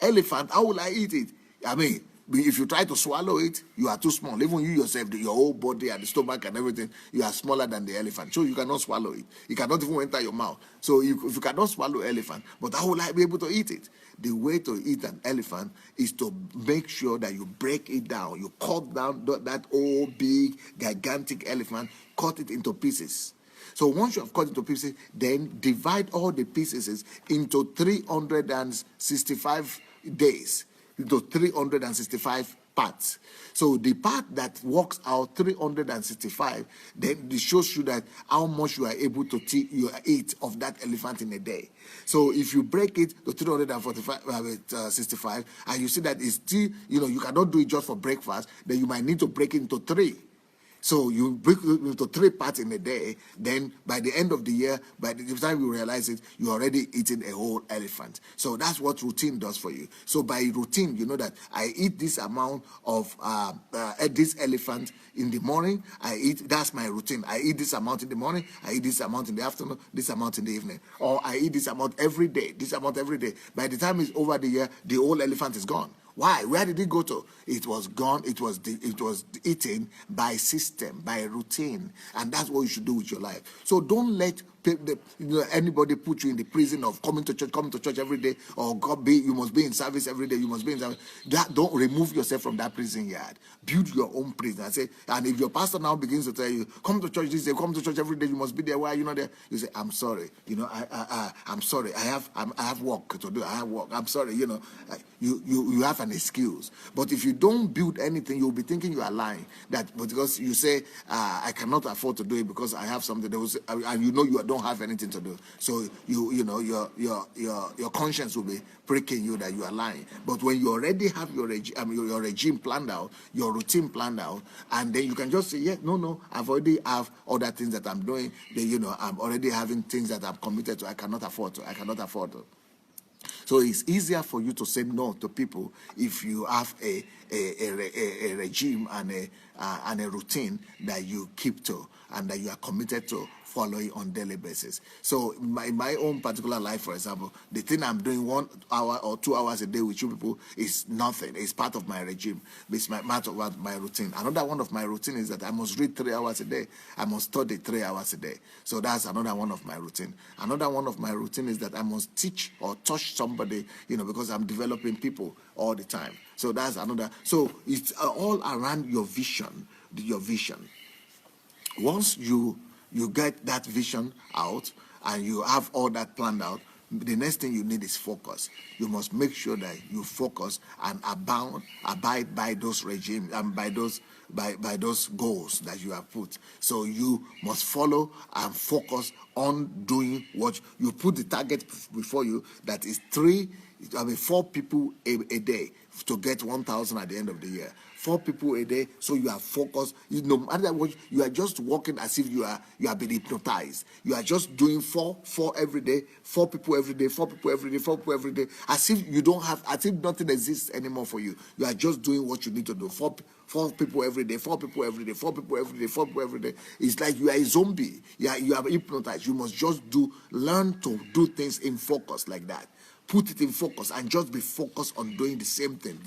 elephant, how will I eat it? I mean, if you try to swallow it, you are too small. Even you yourself, your whole body and the stomach and everything, you are smaller than the elephant. So you cannot swallow it. It cannot even enter your mouth. So if you cannot swallow elephant, but how will I be able to eat it? The way to eat an elephant is to make sure that you break it down. You cut down that old, big, gigantic elephant, cut it into pieces. So once you have cut into pieces, then divide all the pieces into 365 days, into 365 parts. So the part that works out 365, then it shows you that how much you are able to eat of that elephant in a day. So if you break it to 365, and you see that it's still, you cannot do it just for breakfast, then you might need to break it into 3. So you break it into 3 parts in a day, then by the end of the year, by the time you realize it, you're already eating a whole elephant. So that's what routine does for you. So by routine, you know that I eat this amount of this elephant in the morning, that's my routine. I eat this amount in the morning, I eat this amount in the afternoon, this amount in the evening. Or I eat this amount every day, this amount every day. By the time it's over the year, the whole elephant is gone. Why? Where did it go to? It was gone. It was eaten by system, by routine, and that's what you should do with your life. So don't let anybody put you in the prison of coming to church every day, or you must be in service every day. You must be in service. Don't remove yourself from that prison yard. Build your own prison. And if your pastor now begins to tell you, come to church this day, come to church every day, you must be there. Why are you not there? You say, I'm sorry. I'm sorry. I have work to do. I have work. I'm sorry. You have an excuse. But if you don't build anything, you'll be thinking you are lying. That because you say, I cannot afford to do it because I have something. And you don't have anything to do. So your conscience will be pricking you that you are lying. But when you already have your regime planned out, your routine planned out, and then you can just say, yeah, no, I've already have other things that I'm doing. Then I'm already having things that I'm committed to. I cannot afford to. So it's easier for you to say no to people if you have a regime and a routine that you keep to and that you are committed to following on daily basis. So in my own particular life, for example, the thing I'm doing 1 hour or 2 hours a day with you people is nothing. It's part of my regime. It's part of my routine. Another one of my routine is that I must read 3 hours a day. I must study 3 hours a day. So that's another one of my routine. Another one of my routine is that I must teach or touch somebody, because I'm developing people all the time. So that's another. So it's all around your vision. Once you get that vision out and you have all that planned out, the next thing you need is focus. You must make sure that you focus and abide by those regimes and by those goals that you have put. So you must follow and focus on doing what you put the target before you, that is 4 people a day to get 1,000 at the end of the year. 4 people a day, so you are focused. No matter what, you are just walking as if you have been hypnotized. You are just doing 4 every day, 4 people every day, 4 people every day, 4 people every day, as if nothing exists anymore for you. You are just doing what you need to do. 4 people every day, 4 people every day, 4 people every day, 4 people every day. It's like you are a zombie. You are hypnotized. You must just learn to do things in focus like that. Put it in focus and just be focused on doing the same thing.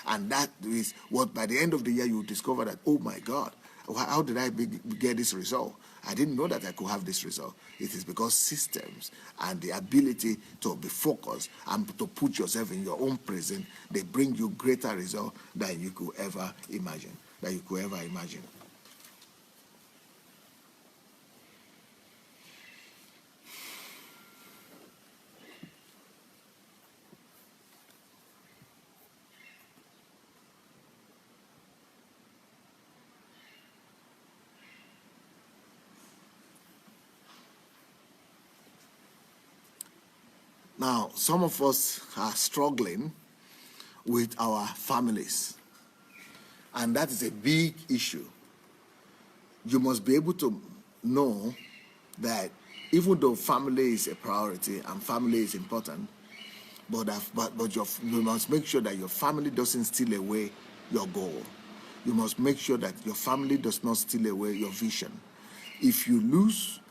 And that is what, by the end of the year, you will discover that, oh my God, how did I get this result? I didn't know that I could have this result. It is because systems and the ability to be focused and to put yourself in your own prison, they bring you greater results than you could ever imagine. Now, some of us are struggling with our families, and that is a big issue. You must be able to know that even though family is a priority and family is important, but you must make sure that your family doesn't steal away your goal. You must make sure that your family does not steal away your vision. If you lose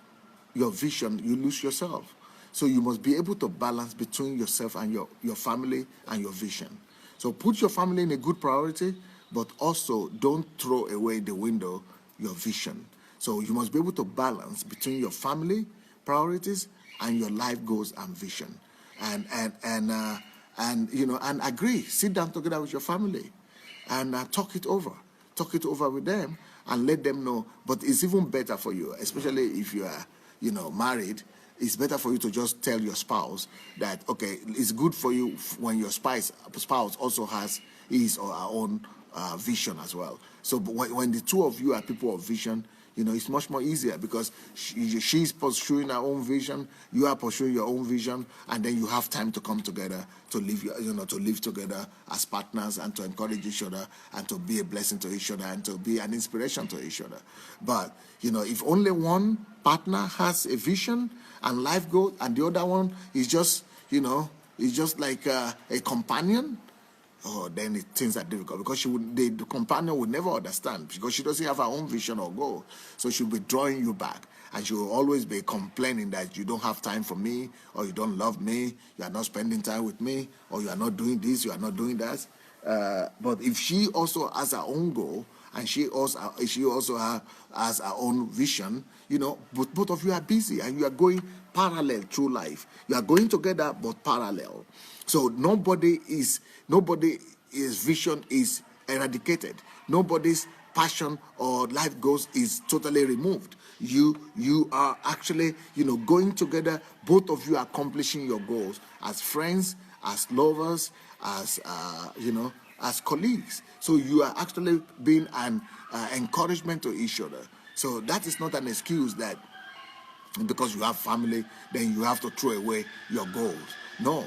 your vision, you lose yourself. So you must be able to balance between yourself and your family and your vision. So put your family in a good priority, but also don't throw away the window your vision. So you must be able to balance between your family priorities and your life goals and vision. And agree. Sit down together with your family and talk it over. Talk it over with them and let them know. But it's even better for you, especially if you are, married. It's better for you to just tell your spouse that, okay, it's good for you when your spouse also has his or her own vision as well. So when the two of you are people of vision, it's much more easier because she's pursuing her own vision, you are pursuing your own vision, and then you have time to come together to live together as partners and to encourage each other and to be a blessing to each other and to be an inspiration to each other. But if only one partner has a vision and life goal, and the other one is just like a companion, then things are difficult because the companion would never understand because she doesn't have her own vision or goal. So she'll be drawing you back, and she will always be complaining that you don't have time for me, or you don't love me, you are not spending time with me, or you are not doing this, you are not doing that. But if she also has her own goal, and she also has her own vision, both of you are busy and you are going parallel through life. You are going together but parallel. So nobody's vision is eradicated. Nobody's passion or life goals is totally removed. You are actually going together, both of you accomplishing your goals as friends, as lovers, as as colleagues. So you are actually being an encouragement to each other. So that is not an excuse that because you have family, then you have to throw away your goals. No,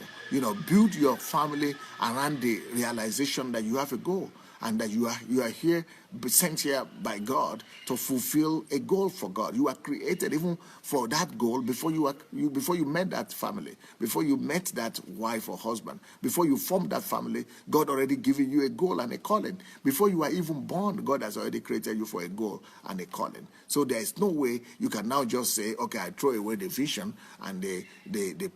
build your family around the realization that you have a goal and that you are here, sent here by God to fulfill a goal for God. You are created even for that goal before you met that family, before you met that wife or husband, before you formed that family. God already given you a goal and a calling. Before you are even born, God has already created you for a goal and a calling. So there is no way you can now just say, okay, I throw away the vision and the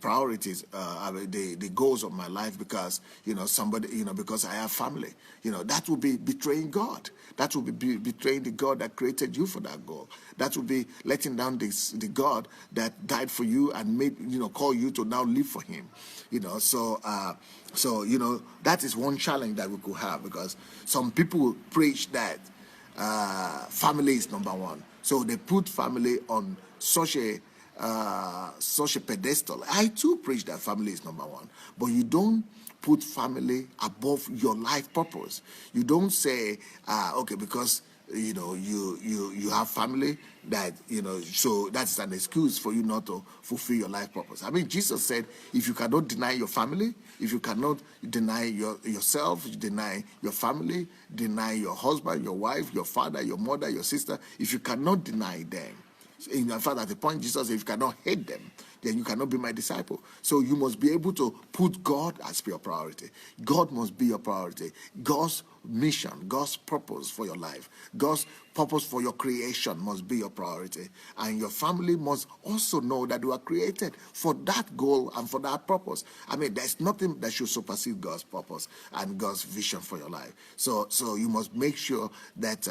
priorities, the goals of my life because because I have family. That would be betraying God. That would be betraying the God that created you for that goal. That would be letting down the God that died for you and made call you to now live for Him. So that is one challenge that we could have, because some people preach that family is number one. So they put family on such a pedestal. I too preach that family is number one, but you don't put family above your life purpose. You don't say, okay, because you have family that so that's an excuse for you not to fulfill your life purpose. I mean, Jesus said, if you cannot deny your family, if you cannot deny yourself, deny your family, deny your husband, your wife, your father, your mother, your sister, if you cannot deny them, in fact, at the point Jesus said, if you cannot hate them, then you cannot be my disciple. So you must be able to put God as your priority. God must be your priority. God's mission, God's purpose for your life, God's purpose for your creation must be your priority. And your family must also know that you are created for that goal and for that purpose. I mean, there's nothing that should supersede God's purpose and God's vision for your life. So you must make sure that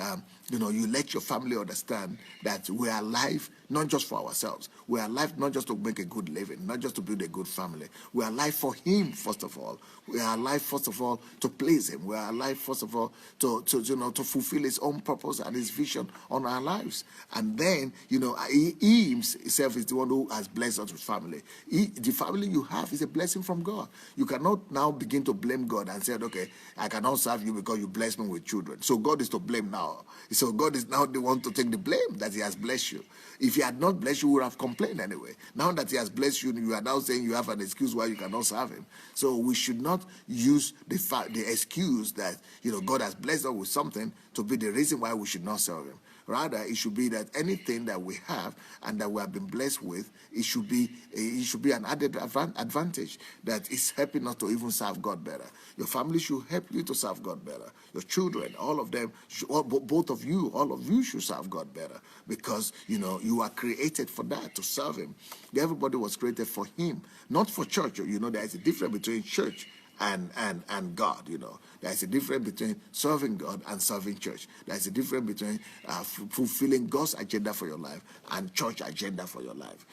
you let your family understand that we are alive not just for ourselves. We are alive not just to make a good living, not just to build a good family. We are alive for Him, first of all. We are alive, first of all, to please Him. We are alive, first first of all, to fulfill his own purpose and his vision on our lives. And then, he himself is the one who has blessed us with family. The family you have is a blessing from God. You cannot now begin to blame God and say, okay, I cannot serve you because you blessed me with children. So God is to blame now. So God is now the one to take the blame that he has blessed you. If he had not blessed you, you would have complained anyway. Now that he has blessed you, you are now saying you have an excuse why you cannot serve him. So we should not use the excuse that God has blessed us with something to be the reason why we should not serve him. Rather, it should be that anything that we have and that we have been blessed with, it should be an added advantage that is helping us to even serve God better. Your family should help you to serve God better. Your children, all of them, both of you, all of you should serve God better, because you are created for that, to serve him. Everybody was created for him, not for church. There is a difference between church and God. There's a difference between serving God and serving church. There's a difference between fulfilling God's agenda for your life and church agenda for your life.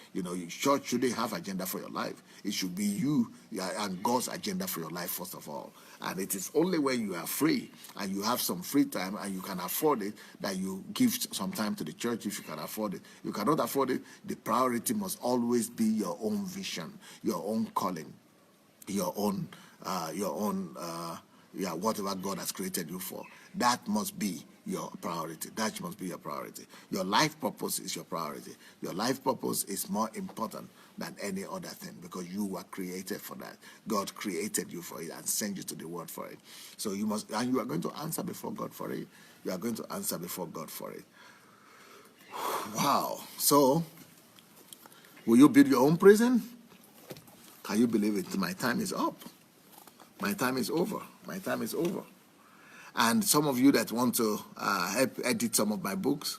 Church shouldn't have agenda for your life. It should be you and God's agenda for your life first of all. And it is only when you are free and you have some free time and you can afford it that you give some time to the church. If you can afford it, you cannot afford it, the priority must always be your own vision, your own calling, your own whatever God has created you for. That must be your priority. That must be your priority. Your life purpose is your priority. Your life purpose is more important than any other thing, because you were created for that. God created you for it and sent you to the world for it. So you are going to answer before God for it. You are going to answer before God for it. Wow. So, will you build your own prison? Can you believe it? My time is up. My time is over. My time is over. And some of you that want to help edit some of my books,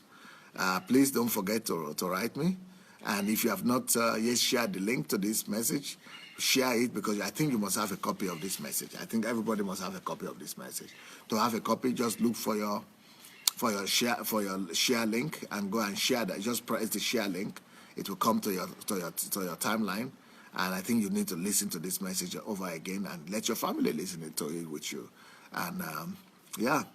please don't forget to write me. And if you have not yet shared the link to this message, share it, because I think you must have a copy of this message. I think everybody must have a copy of this message. To have a copy, just look for your share link and go and share that. Just press the share link. It will come to your timeline. And I think you need to listen to this message over again and let your family listen to it with you. And it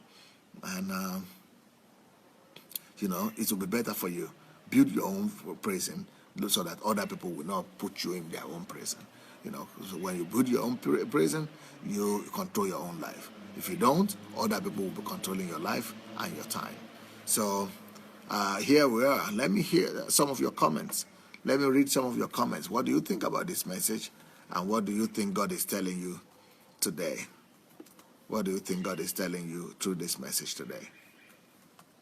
will be better for you. Build your own prison so that other people will not put you in their own prison. So when you build your own prison, you control your own life. If you don't, other people will be controlling your life and your time. So here we are. Let me hear some of your comments. Let me read some of your comments. What do you think about this message? And what do you think God is telling you today? What do you think God is telling you through this message today?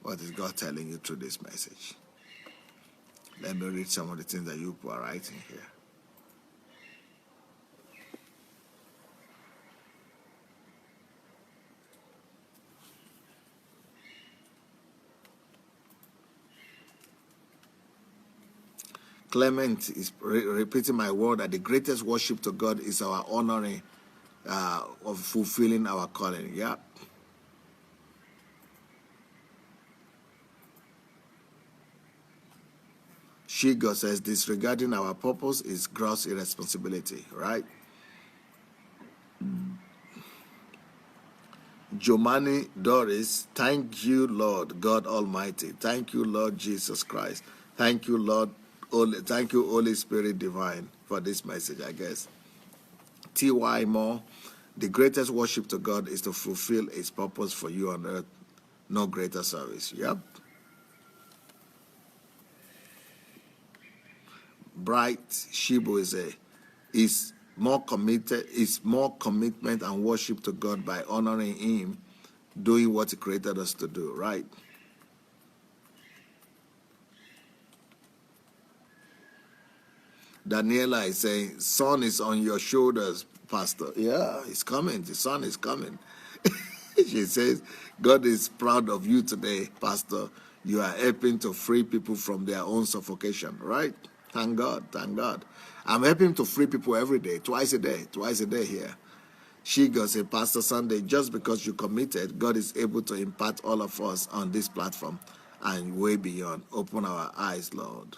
What is God telling you through this message? Let me read some of the things that you are writing here. Clement is repeating my word that the greatest worship to God is our honoring of fulfilling our calling. Yeah. Shigo says disregarding our purpose is gross irresponsibility, right? Jomani Doris, thank you, Lord God Almighty. Thank you, Lord Jesus Christ. Thank you, Lord. Thank you, Holy Spirit Divine, for this message, I guess. T.Y. Moore, the greatest worship to God is to fulfill his purpose for you on earth. No greater service. Yep. Bright Shibu is more commitment and worship to God by honoring him, doing what he created us to do, right? Daniela is saying, sun is on your shoulders, Pastor. Yeah, it's coming. The sun is coming. She says, God is proud of you today, Pastor. You are helping to free people from their own suffocation, right? Thank God, thank God. I'm helping to free people every day, twice a day here. She goes, say, Pastor Sunday, just because you committed, God is able to impart all of us on this platform and way beyond. Open our eyes, Lord.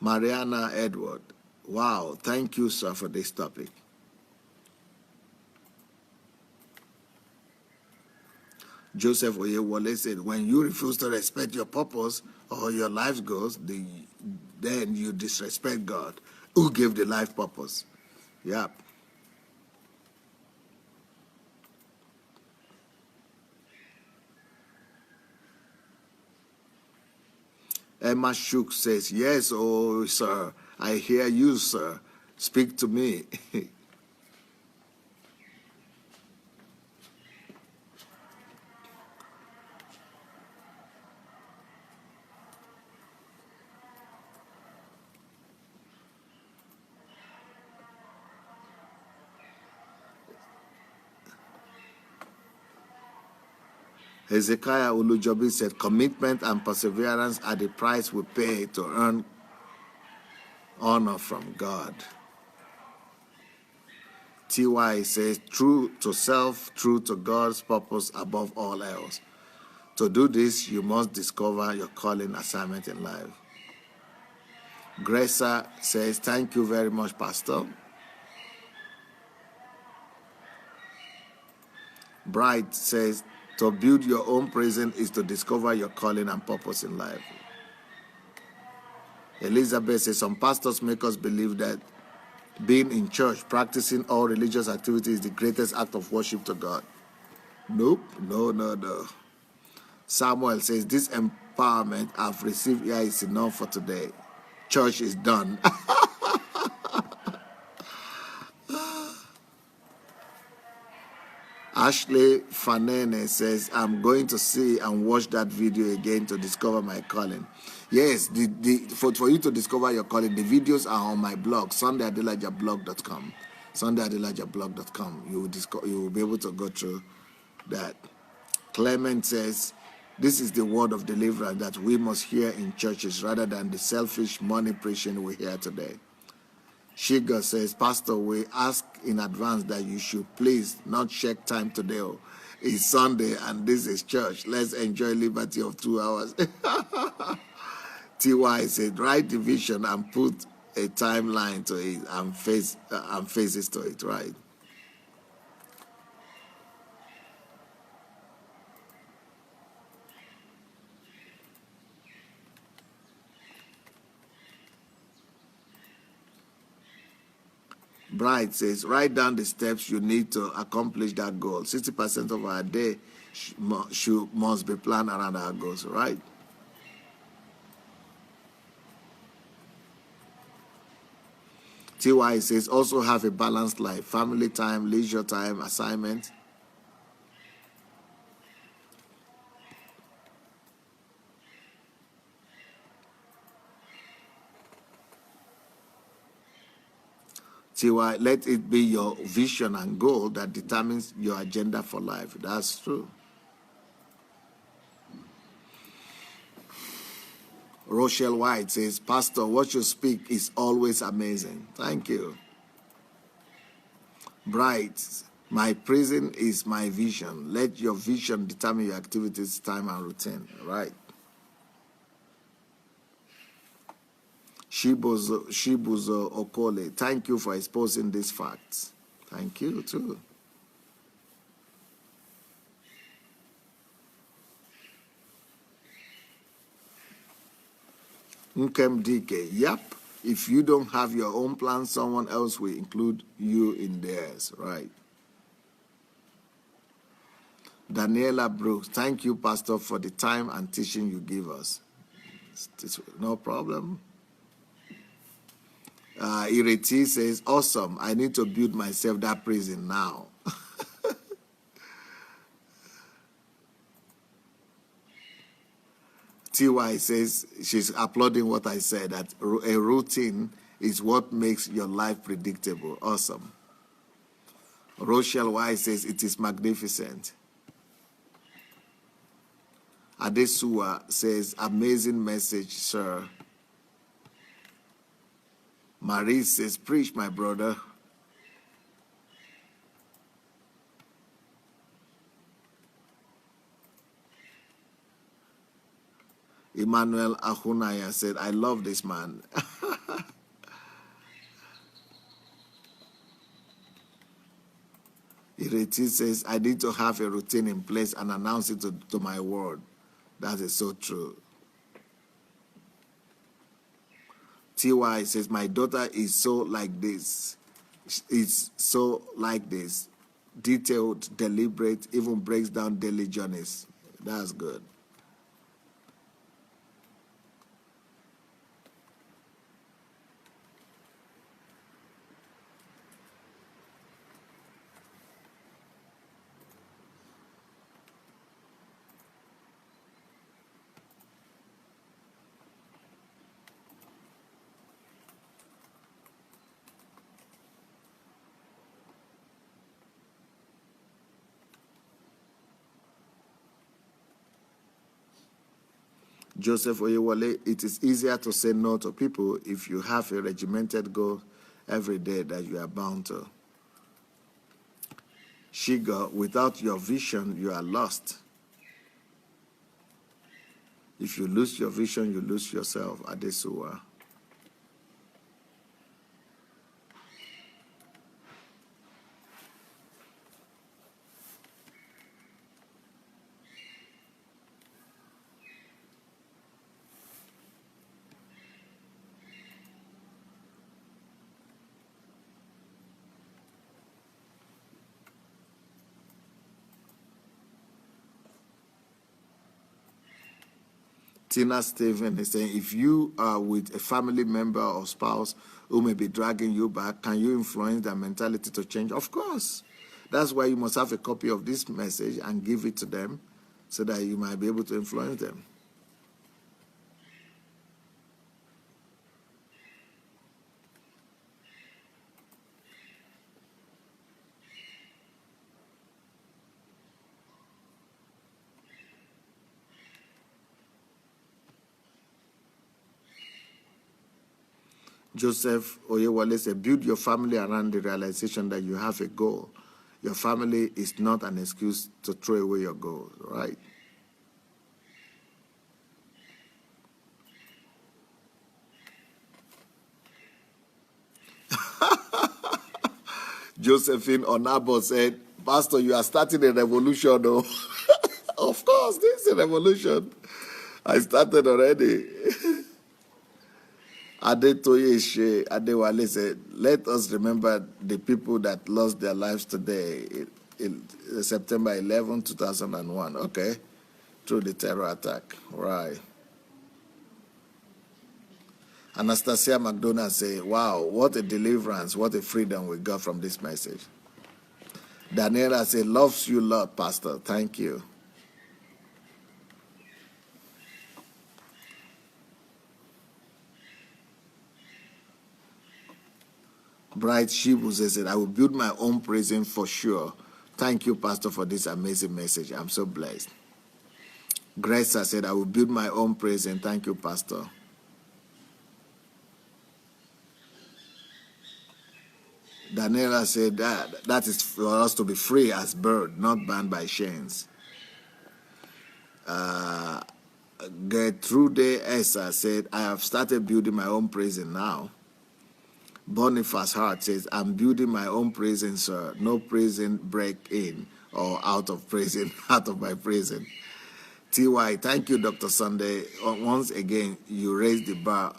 Mariana Edward, Wow, thank you, sir, for this topic. Joseph Oyewole said, when you refuse to respect your purpose or your life goals, then you disrespect God, who gave the life purpose. Yep. Emma Shook says, yes, oh, sir, I hear you, sir. Speak to me. Hezekiah Ulujobi said, commitment and perseverance are the price we pay to earn honor from God. TY says, true to self, true to God's purpose above all else. To do this, you must discover your calling assignment in life. Gresa says, thank you very much, Pastor. Bright says, to build your own prison is to discover your calling and purpose in life. Elizabeth says, some pastors make us believe that being in church, practicing all religious activities is the greatest act of worship to God. Nope, no. Samuel says, this empowerment I've received here is enough for today. Church is done. Ashley Fanene says, I'm going to see and watch that video again to discover my calling. Yes, for you to discover your calling, the videos are on my blog, SundayAdelajablog.com. SundayAdelajablog.com. You will be able to go through that. Clement says, this is the word of deliverance that we must hear in churches rather than the selfish money preaching we hear today. Shiga says, Pastor, we ask in advance that you should please not check time today. It's Sunday and this is church. Let's enjoy liberty of 2 hours. TY said, write the vision and put a timeline to it and faces to it, right? Bright says, write down the steps you need to accomplish that goal. 60% of our day must be planned around our goals, right? TY says, also have a balanced life, family time, leisure time, assignment. TY, let it be your vision and goal that determines your agenda for life. That's true. Rochelle White says, Pastor, what you speak is always amazing. Thank you. Bright, my prison is my vision. Let your vision determine your activities, time, and routine. Right. Shibuzo Okole, thank you for exposing these facts. Thank you, too. Nkem DK, yep. If you don't have your own plan, someone else will include you in theirs, right? Daniela Brooks, thank you, Pastor, for the time and teaching you give us. No problem. Ireti says, awesome. I need to build myself that prison now. TY says, she's applauding what I said, that a routine is what makes your life predictable. Awesome. Rochelle Y says, it is magnificent. Adesua says, amazing message, sir. Marie says, preach, my brother. Emmanuel Ahunaya said, I love this man. T says, I need to have a routine in place and announce it to my world. That is so true. TY says, my daughter is so like this. It's so like this. Detailed, deliberate, even breaks down daily journeys. That's good. Joseph Oyewale, it is easier to say no to people if you have a regimented goal every day that you are bound to. Shiga, without your vision, you are lost. If you lose your vision, you lose yourself. Adesuwa. Tina Steven is saying, if you are with a family member or spouse who may be dragging you back, can you influence their mentality to change? Of course. That's why you must have a copy of this message and give it to them so that you might be able to influence them. Joseph Oyewale said, build your family around the realization that you have a goal. Your family is not an excuse to throw away your goal, right? Josephine Onabo said, Pastor, you are starting a revolution, though. Of course, this is a revolution. I started already. Adetoye Adewale said, let us remember the people that lost their lives today, in September 11, 2001. Okay, through the terror attack. Right. Anastasia McDonald say, wow, what a deliverance, what a freedom we got from this message. Daniela say, loves you, Lord, Pastor. Thank you. Bright Shibu says, I will build my own prison for sure. Thank you, Pastor, for this amazing message. I'm so blessed. Gresa said, I will build my own prison. Thank you, Pastor. Daniela said that is for us to be free as bird, not bound by chains. Gertrude Esa said, I have started building my own prison now. Boniface Hart says, I'm building my own prison, sir. No prison break in or out of prison, out of my prison. TY, thank you, Dr. Sunday. Once again, you raised the bar,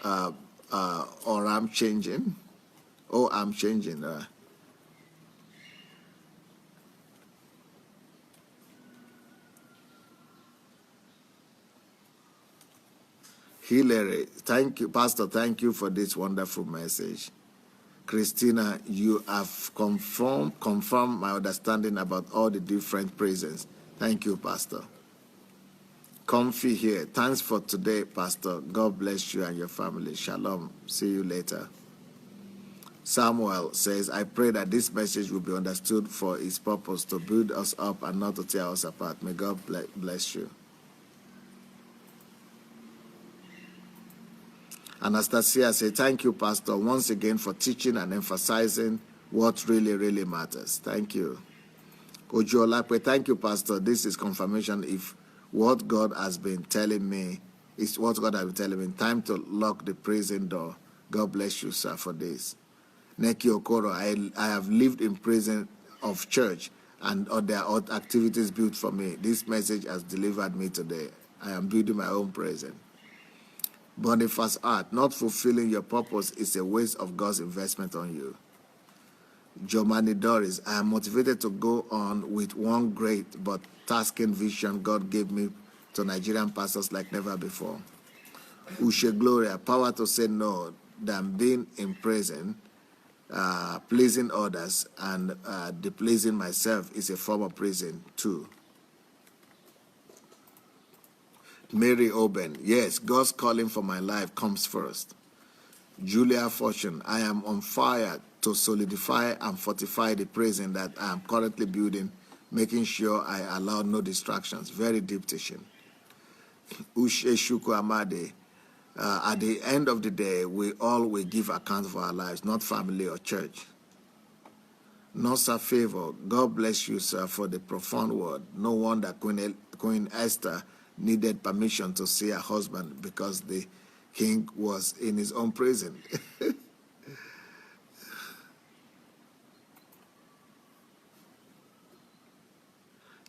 or I'm changing. Oh, I'm changing. Hillary, thank you, Pastor. Thank you for this wonderful message. Christina, you have confirmed my understanding about all the different prisons. Thank you, Pastor. Comfy here. Thanks for today, Pastor. God bless you and your family. Shalom. See you later. Samuel says, I pray that this message will be understood for its purpose to build us up and not to tear us apart. May God bless you. Anastasia says, thank you, Pastor, once again for teaching and emphasizing what really, really matters. Thank you. Ojolakwe, thank you, Pastor. This is confirmation if what God has been telling me is what God has been telling me. Time to lock the prison door. God bless you, sir, for this. Neki Okoro, I have lived in prison of church and other activities built for me. This message has delivered me today. I am building my own present. Boniface Art, not fulfilling your purpose is a waste of God's investment on you. Jomani Doris, I am motivated to go on with one great but tasking vision God gave me to Nigerian pastors like never before. Ushe Gloria, power to say no than being in prison, pleasing others and displeasing myself is a form of prison too. Mary Oben, yes, God's calling for my life comes first. Julia Fortune, I am on fire to solidify and fortify the prison that I am currently building, making sure I allow no distractions. Very deep teaching. Ushe Shuku Amade, at the end of the day, we all will give account for our lives, not family or church. Nosa Favor, God bless you, sir, for the profound word. No wonder Queen Esther needed permission to see her husband because the king was in his own prison.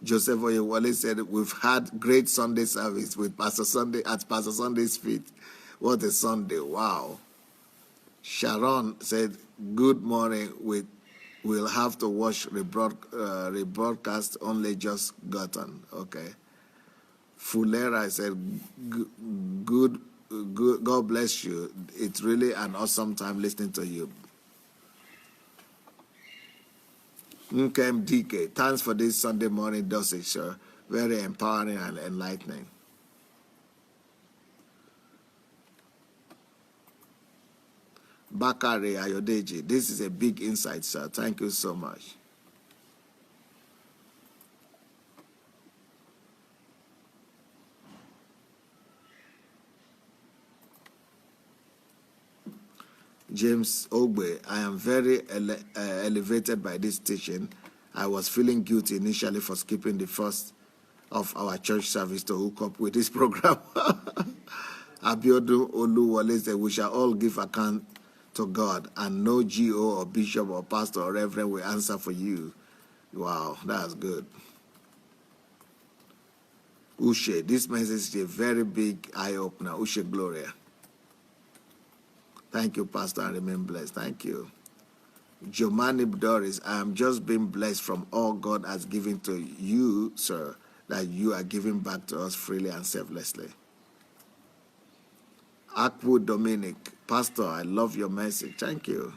Joseph Oyewale said, we've had great Sunday service with Pastor Sunday at Pastor Sunday's feet. What a Sunday, wow. Sharon said, good morning, we'll have to watch rebroadcast, only just gotten, okay. Fulera said, good, God bless you. It's really an awesome time listening to you. Nkem DK, thanks for this Sunday morning dosage, sir. Very empowering and enlightening. Bakari Ayodeji, this is a big insight, sir. Thank you so much. James Ogbe, I am very elevated by this teaching. I was feeling guilty initially for skipping the first of our church service to hook up with this program. Abiodun Oluwole said, we shall all give account to God, and no GO or bishop or pastor or reverend will answer for you. Wow, that's good. Ushe, this message is a very big eye-opener. Ushe Gloria. Thank you, Pastor, and remain blessed. Thank you. Jomani Doris, I am just being blessed from all God has given to you, sir, that you are giving back to us freely and selflessly. Akwu Dominic, Pastor, I love your message. Thank you.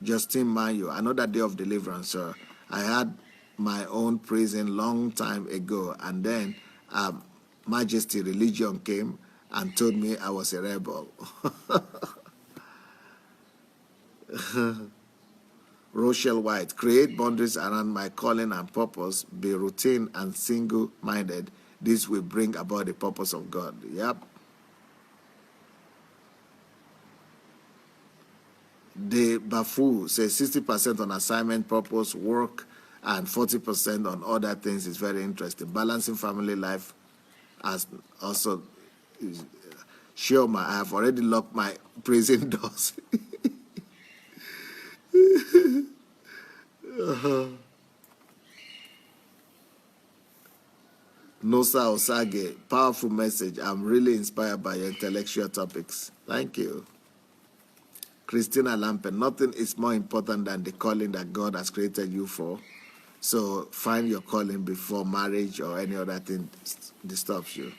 Justine Mayo, another day of deliverance, sir. I had my own prison long time ago, and then Majesty Religion came and told me I was a rebel. Rochelle White, create boundaries around my calling and purpose, be routine and single-minded. This will bring about the purpose of God. Yep. The Bafu says 60% on assignment, purpose, work, and 40% on other things is very interesting. Balancing family life as also. Sure, I have already locked my prison doors. Nosa Osage, powerful message. I'm really inspired by your intellectual topics. Thank you. Christina Lampen, nothing is more important than the calling that God has created you for. So find your calling before marriage or any other thing disturbs you.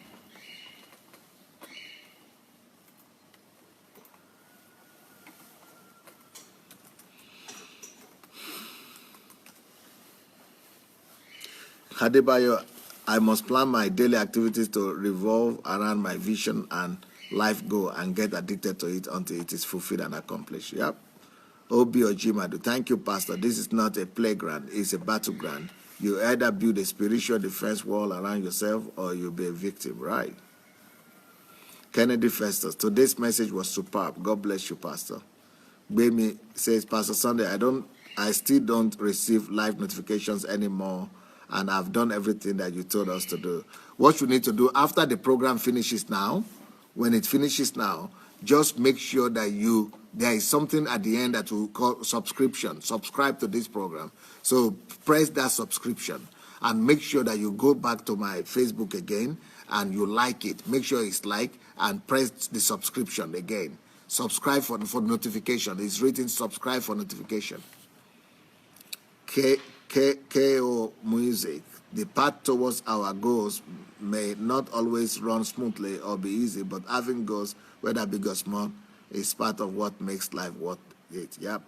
Hadebayo, I must plan my daily activities to revolve around my vision and life goal and get addicted to it until it is fulfilled and accomplished. Yep. Obi Ojimadu, thank you, Pastor. This is not a playground, it's a battleground. You either build a spiritual defense wall around yourself or you'll be a victim, right? Kennedy Festus, today's message was superb. God bless you, Pastor. Bemi says, Pastor Sunday, I still don't receive live notifications anymore, and I've done everything that you told us to do. What you need to do after the program finishes now, when it finishes now, just make sure that you there is something at the end that we call subscription. Subscribe to this program. So press that subscription and make sure that you go back to my Facebook again and you like it. Make sure it's like and press the subscription again. Subscribe for notification. It's written subscribe for notification. KO Music. The path towards our goals may not always run smoothly or be easy, but having goals, whether big or small, is part of what makes life worth it. Yep.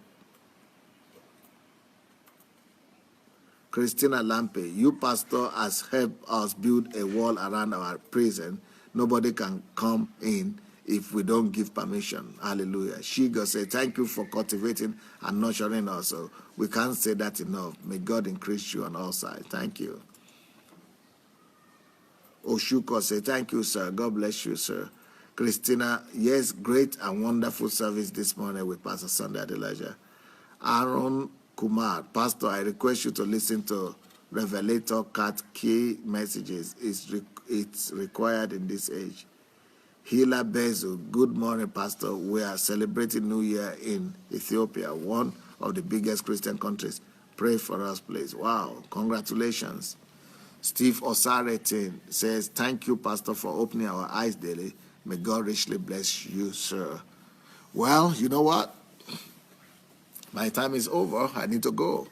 Christina Lampe, you pastor has helped us build a wall around our prison. Nobody can come in if we don't give permission. Hallelujah. She goes say, thank you for cultivating and nurturing us. So we can't say that enough. May God increase you on all sides. Thank you. Oshuko say, thank you, sir. God bless you, sir. Christina, yes, great and wonderful service this morning with Pastor Sunday Adelaja. Aaron Kumar, Pastor, I request you to listen to Revelator Cat key messages. It's required in this age. Hila Bezu, good morning, Pastor. We are celebrating New Year in Ethiopia, one of the biggest Christian countries. Pray for us, please. Wow, congratulations. Steve Osaretin says, thank you, Pastor, for opening our eyes daily. May God richly bless you, sir. Well, you know what? My time is over. I need to go.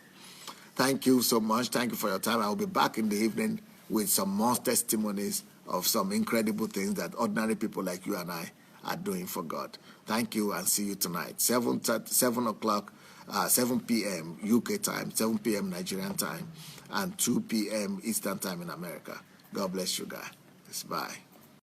Thank you so much. Thank you for your time. I will be back in the evening with some more testimonies of some incredible things that ordinary people like you and I are doing for God. Thank you and see you tonight. 7 o'clock, 7 p.m. UK time, 7 p.m. Nigerian time, and 2 p.m. Eastern time in America. God bless you guys. Bye.